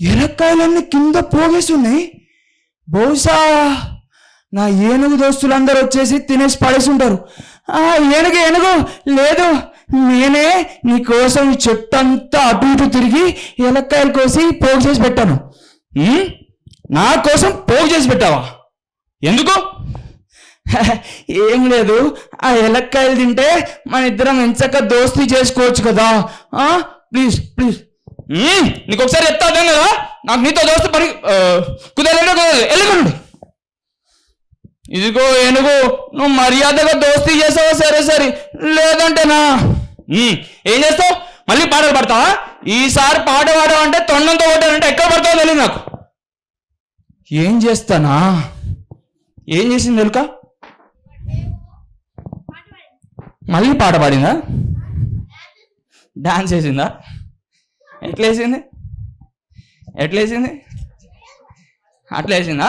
ఎలక్కాయలన్నీ కింద పోగేసి ఉన్నాయి. బహుశా నా ఏనుగు దోస్తులందరూ వచ్చేసి తినేసి పడేసి ఉంటారు. ఏనుగు లేదు, నేనే నీకోసం ఈ చెట్టు అంతా అటు ఇటు తిరిగి ఎలక్కాయలు కోసి పోగు చేసి పెట్టాను. నా కోసం పోగు చేసి పెట్టావా? ఎందుకు? ఏం లేదు, ఆ ఎలక్కాయలు తింటే మన ఇద్దరం ఎంచక్క దోస్తీ చేసుకోవచ్చు కదా. ప్లీజ్ నీకు ఒకసారి చెప్తా అర్థం కదా, నాకు నీతో దోస్తీ పని కుదరలేదు. వెళ్ళకండి. ఇదిగో ఏనుగు, నువ్వు మర్యాదగా దోస్తీ చేసావా సరే, లేదంటే నా ఏం చేస్తావు? మళ్ళీ పాటలు పడతావా? ఈసారి పాట పాడవంటే తొండంతో కొట్టానంటే ఎక్కడ పడతావో తెలియదు నాకు. ఏం చేస్తానా? ఏం చేసింది ఎలుక? మళ్ళీ పాట పాడిందా? డాన్స్ వేసిందా? ఎట్లేసింది? అట్లా వేసిందా?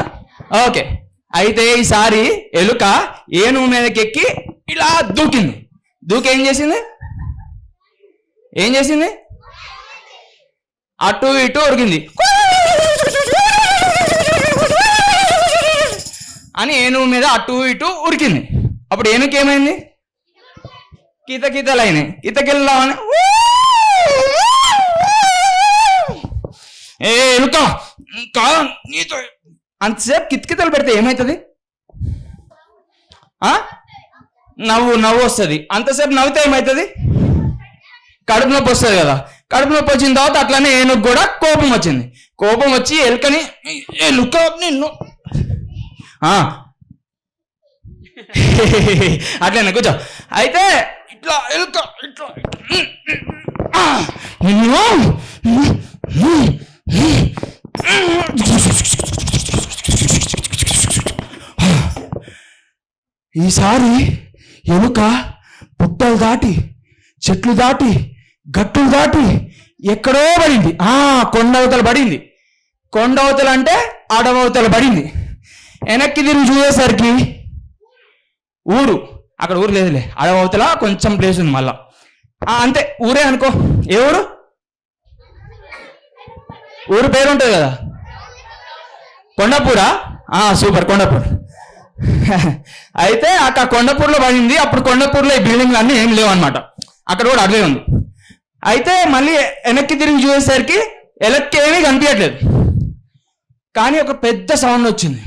ఓకే, అయితే ఈసారి ఎలుక ఏనుగు మీదకి ఎక్కి ఇలా దూకింది. ఏం చేసింది? అటు ఇటు ఉరికింది అని ఏనుగు మీద అటు ఇటు ఉరికింది. అప్పుడు ఏనుగు ఏమైంది? కితకితలైనాయి. కితకిల్లామని ఎలుక నీతో అంతసేపు కితకితలు పెడితే ఏమవుతుంది? నవ్వు వస్తుంది. అంతసేపు నవ్వుతే ఏమవుతుంది? కడుపు నొప్పి వస్తుంది కదా. కడుపు నొప్పి వచ్చిన తర్వాత అట్లానే ఏనుగు కూడా కోపం వచ్చింది. కోపం వచ్చి ఎలుకని ఎలుక నిన్ను అట్లనే కూర్చో. అయితే ఇట్లా ఎలుక ఇట్లా నిన్ను ఈసారి ఎలుక పుట్టలు దాటి చెట్లు దాటి గట్టులు దాటి ఎక్కడో పడింది. కొండవతల పడింది. కొండవతల అంటే అడవతల పడింది. వెనక్కి తిరిగి చూసేసరికి ఊరు, అక్కడ ఊరు లేదులే, అడవతల కొంచెం ప్లేస్ ఉంది మళ్ళా. అంతే, ఊరే అనుకో. ఏ ఊరు? ఊరు పేరు ఉంటుంది కదా, కొండపూరా? సూపర్, కొండపూర్. అయితే అక్కడ కొండపూర్లో పడింది. అప్పుడు కొండపూర్లో ఈ బిల్డింగ్లు అన్నీ ఏం లేవు అనమాట. అక్కడ కూడా అదే ఉంది. అయితే మళ్ళీ వెనక్కి తిరిగి చూసేసరికి ఎలక్కి ఏమీ కనిపించట్లేదు. కానీ ఒక పెద్ద సౌండ్ వచ్చింది.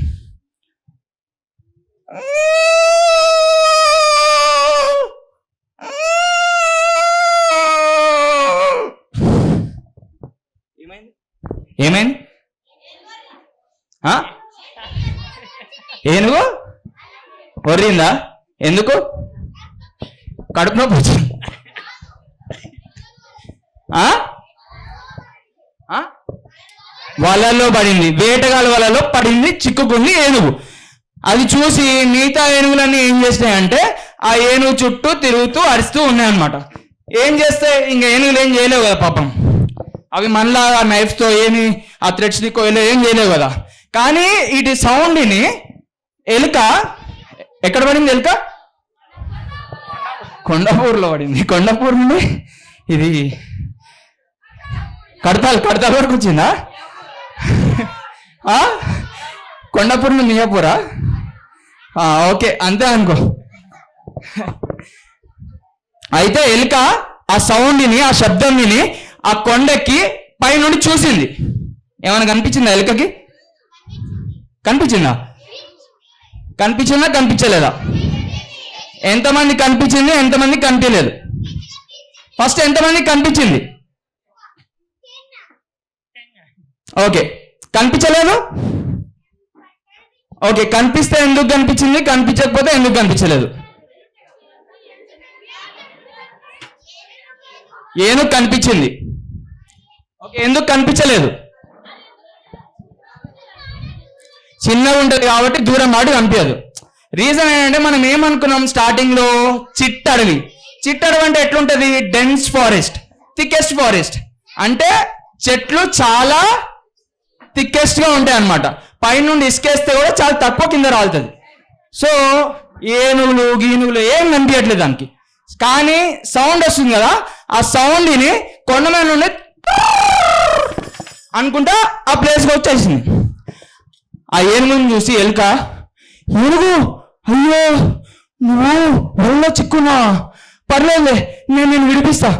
ఏమైంది? ఏనుగు వర్రిందా? ఎందుకు? కడుపు నొప్పి వచ్చింది. వలలో పడింది, వేటగాళ్ళ వలలో పడింది, చిక్కుకుంది ఏనుగు. అది చూసి మిగతా ఏనుగులన్నీ ఏం చేసినాయంటే ఆ ఏనుగు చుట్టూ తిరుగుతూ అరుస్తూ ఉన్నాయన్నమాట. ఏం చేస్తే ఇంకా ఏనుగులు ఏం చేయలేవు కదా పాపం. అవి మళ్ళా ఆ నైఫ్తో ఏమి ఆ థ్రెడ్స్ని కోయలే ఏం చేయలేవు కదా. కానీ ఇటు సౌండ్ని ఎలుక ఎక్కడ పడింది? ఎలుక కొండపూర్లో పడింది. కొండపూర్ నుండి ఇది కడతాల్ వరకు వచ్చిందా? కొండపూర్ నుండి మియాపూరా? ఓకే, అంతే అనుకో. అయితే ఎలుక ఆ సౌండ్ని, ఆ శబ్దం విని ఆ కొండకి పైనుండి చూసింది. ఏమైనా కనిపించిందా ఎలుకకి? కనిపించిందా? కనిపించలేదా? ఎంతమంది కనిపించింది, ఎంతమంది కనిపించలేదు? ఫస్ట్ ఎంతమంది కనిపించింది? ఓకే, కనిపించలేదు. ఓకే, కనిపిస్తే ఎందుకు కనిపించింది, కనిపించకపోతే ఎందుకు కనిపించలేదు? ఏనుగు కనిపించింది. ఓకే, ఎందుకు కనిపించలేదు? చిన్నగా ఉంటుంది కాబట్టి దూరం మాటి కనిపించదు. రీజన్ ఏంటంటే మనం ఏమనుకున్నాం స్టార్టింగ్ లో, చిట్టడవి. చిట్టడవి అంటే ఎట్లుంటది? Dense forest, thickest forest. అంటే చెట్లు చాలా థిక్కెస్ట్ గా ఉంటాయి అన్నమాట. పైనుండి ఇసుకేస్తే కూడా చాలా తక్కువ కింద రాలుతుంది. సో ఏనుగులు గీనుగులు ఏం కనిపించట్లేదు దానికి. కానీ సౌండ్ వస్తుంది కదా, ఆ సౌండ్ని కొండ మీద నుండి అనుకుంటా ఆ ప్లేస్కి వచ్చేసింది. ఆ ఏనుగుని చూసి ఎలుక, ఏనుగు అయ్యో నువ్వు ఒళ్ళో చిక్కున్నా, పర్లేదులే నేను విడిపిస్తా.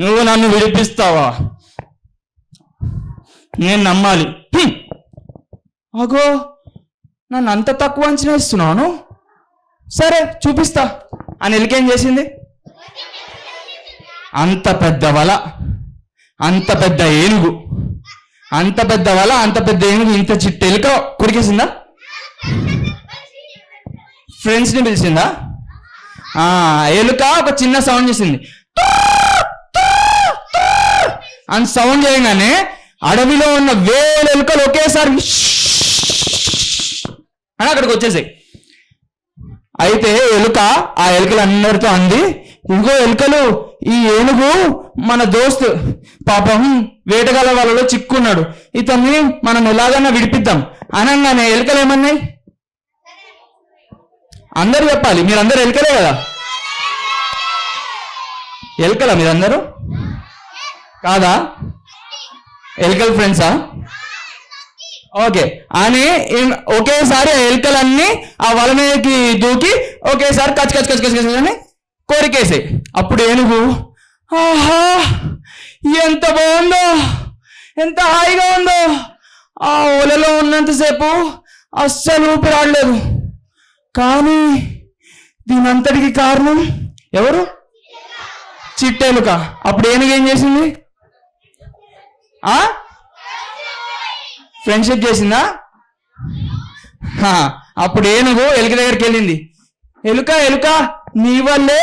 నువ్వు నన్ను విడిపిస్తావా? నేను నమ్మాలి. అగో నన్ను అంత తక్కువ అంచనా ఇస్తున్నాను, సరే చూపిస్తా అని ఎలుకేం చేసింది? అంత పెద్ద వల, అంత పెద్ద ఏనుగు, అంత పెద్ద వల, అంత పెద్ద ఏనుగు ఇంత చిట్ట ఎలుక కొరికేసిందా? ఫ్రెండ్స్ని పిలిచిందా? ఎలుక ఒక చిన్న సౌండ్ చేసింది. అని సౌండ్ చేయగానే అడవిలో ఉన్న వేల ఎలుకలు ఒకేసారి అని అక్కడికి వచ్చేసాయి. అయితే ఎలుక ఆ ఎలుకలందరితో అంది, ఇదిగో ఎలుకలు, ఈ ఏనుగు మన దోస్తు, పాపం వేటగాళ్ళ వాళ్ళలో చిక్కున్నాడు, ఇతన్ని మనం ఎలాగైనా విడిపిద్దాం అనగానే ఎలుకలు ఏమన్నాయి? అందరు చెప్పాలి, మీరందరూ ఎలుకలే కదా? ఎలుకలా మీరందరూ? కాదా? ఎలుకల ఫ్రెండ్సా? ఓకే అని ఒకేసారి ఎలుకలన్నీ ఆ వల మీదకి దూకి ఒకేసారి కచ్ కచ్ కచ్ కచ్ కచ్ అని కోరికేసాయి. అప్పుడు ఏనుగు, ఆహా ఎంత బాగుందో, ఎంత హాయిగా ఉందో, ఆ ఒలలో ఉన్నంతసేపు అస్సలు ఊపిరాడలేదు. కానీ దీనంతటికి కారణం ఎవరు? చిట్టెలుక. అప్పుడు ఏనుగు ఏం చేసింది? ఫ్రెండ్షిప్ చేసిందా? అప్పుడు ఏనుగు ఎలుక దగ్గరికి వెళ్ళింది. ఎలుక ఎలుక నీ వల్లే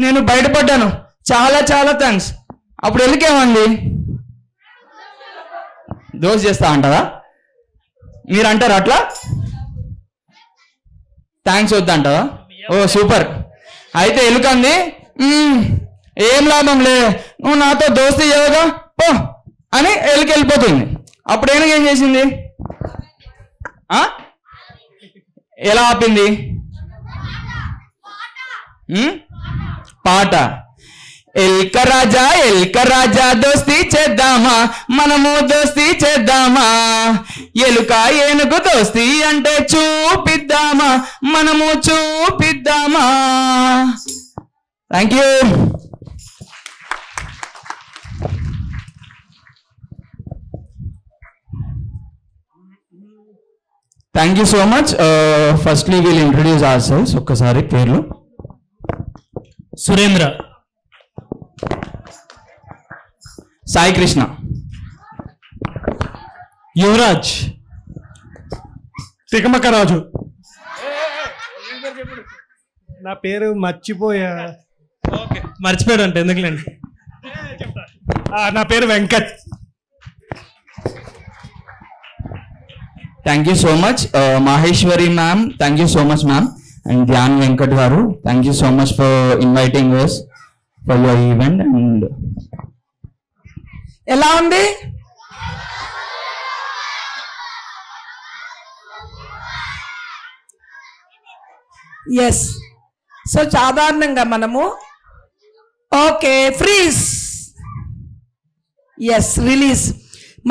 నేను బయటపడ్డాను, చాలా చాలా థ్యాంక్స్. అప్పుడు ఎలుకేమంది? దోశ చేస్తా అంటారా? మీరు అంటారా అట్లా? థ్యాంక్స్ వద్దా అంటారా? ఓ సూపర్. అయితే ఎలుకంది ఏం లాభం లే, నువ్వు నాతో దోస్తీ చేయగా పో అని ఎలుక వెళ్ళిపోతుంది. అప్పుడు ఏనుగు ఏం చేసింది? ఎలా ఆపింది? పాట. ఎల్క రాజా దోస్తీ చేద్దామా, మనము దోస్తీ చేద్దామా, ఎలుక ఏనుగు దోస్తీ అంటే చూపిద్దామా, మనము చూపిద్దామా. Thank you. Thank you so much. Firstly will introduce ourselves. ఒక్కసారి పేర్లు. సురేంద్ర, సాయి కృష్ణ, యువరాజ్, తికమకరాజు. నా పేరు మర్చిపోయా. ఓకే, మర్చిపోయాడు అంటే ఎందుకులేండి. నా పేరు Venkat. Thank you so much. Maheshwari ma'am, thank you so much ma'am. And Dhyan Venkat garu, thank you so much for inviting us for your event. And ఎలా ఉంది? ఎస్. సో సాధారణంగా మనము ఓకే ఫ్రీజ్, ఎస్ రిలీజ్,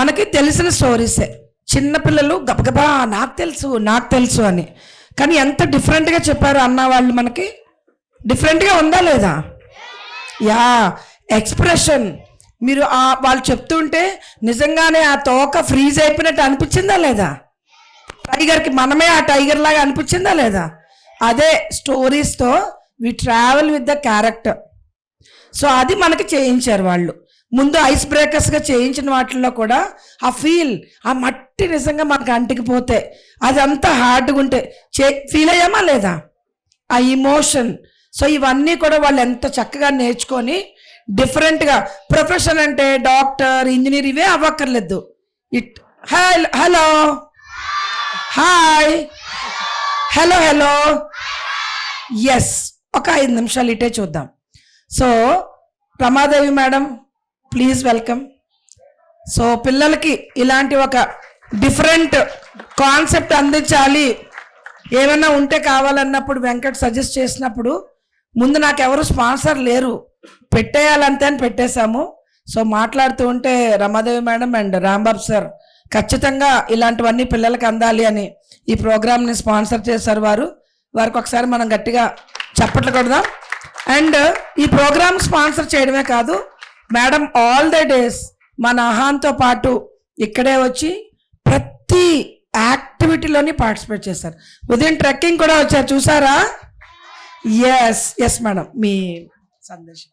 మనకి తెలిసిన స్టోరీసే. చిన్నపిల్లలు గబగబా నాకు తెలుసు అని, కానీ ఎంత డిఫరెంట్గా చెప్పారు అన్న వాళ్ళు. మనకి డిఫరెంట్గా ఉందా లేదా? Yeah, expression. మీరు వాళ్ళు చెప్తుంటే నిజంగానే ఆ తోక ఫ్రీజ్ అయిపోయినట్టు అనిపించిందా లేదా? టైగర్కి మనమే ఆ టైగర్ లాగా అనిపించిందా లేదా? అదే స్టోరీస్తో we travel with the character. So అది మనకి చేయించారు వాళ్ళు. ముందు ఐస్ బ్రేకర్స్గా చేయించిన వాటిల్లో కూడా ఆ ఫీల్, ఆ మట్టి నిజంగా మనకు అంటికిపోతే అదంతా హార్డ్గా ఉంటే ఫీల్ అయ్యామా లేదా? ఆ ఇమోషన్. సో ఇవన్నీ కూడా వాళ్ళు ఎంత చక్కగా నేర్చుకొని డిఫరెంట్గా, ప్రొఫెషన్ అంటే డాక్టర్, ఇంజనీర్ ఇవే అవ్వక్కర్లేదు. Hello hi, hello yes. ఒక 5 నిమిషాలు ఇటే చూద్దాం. So Ramadevi madam, please welcome. So పిల్లలకి ఇలాంటి ఒక డిఫరెంట్ కాన్సెప్ట్ అందించాలి, ఏమైనా ఉంటే కావాలన్నప్పుడు వెంకట్ సజెస్ట్ చేసినప్పుడు ముందు నాకెవరు స్పాన్సర్ లేరు, పెట్టేయాలంతే అని పెట్టేశాము. సో మాట్లాడుతూ ఉంటే Ramadevi madam and Rambabu sir ఖచ్చితంగా ఇలాంటివన్నీ పిల్లలకి అందాలి అని ఈ ప్రోగ్రామ్ని స్పాన్సర్ చేశారు. వారికి ఒకసారి మనం గట్టిగా చప్పట్లు కొడదాం. అండ్ ఈ ప్రోగ్రామ్ స్పాన్సర్ చేయడమే కాదు, మేడం ఆల్ ద డేస్ మన ఆహాన్తో పాటు ఇక్కడే వచ్చి ప్రతి యాక్టివిటీలోని పార్టిసిపేట్ చేశారు. ఉదయం ట్రెక్కింగ్ కూడా వచ్చారు, చూసారా? ఎస్ మేడం, మీ సందేశం.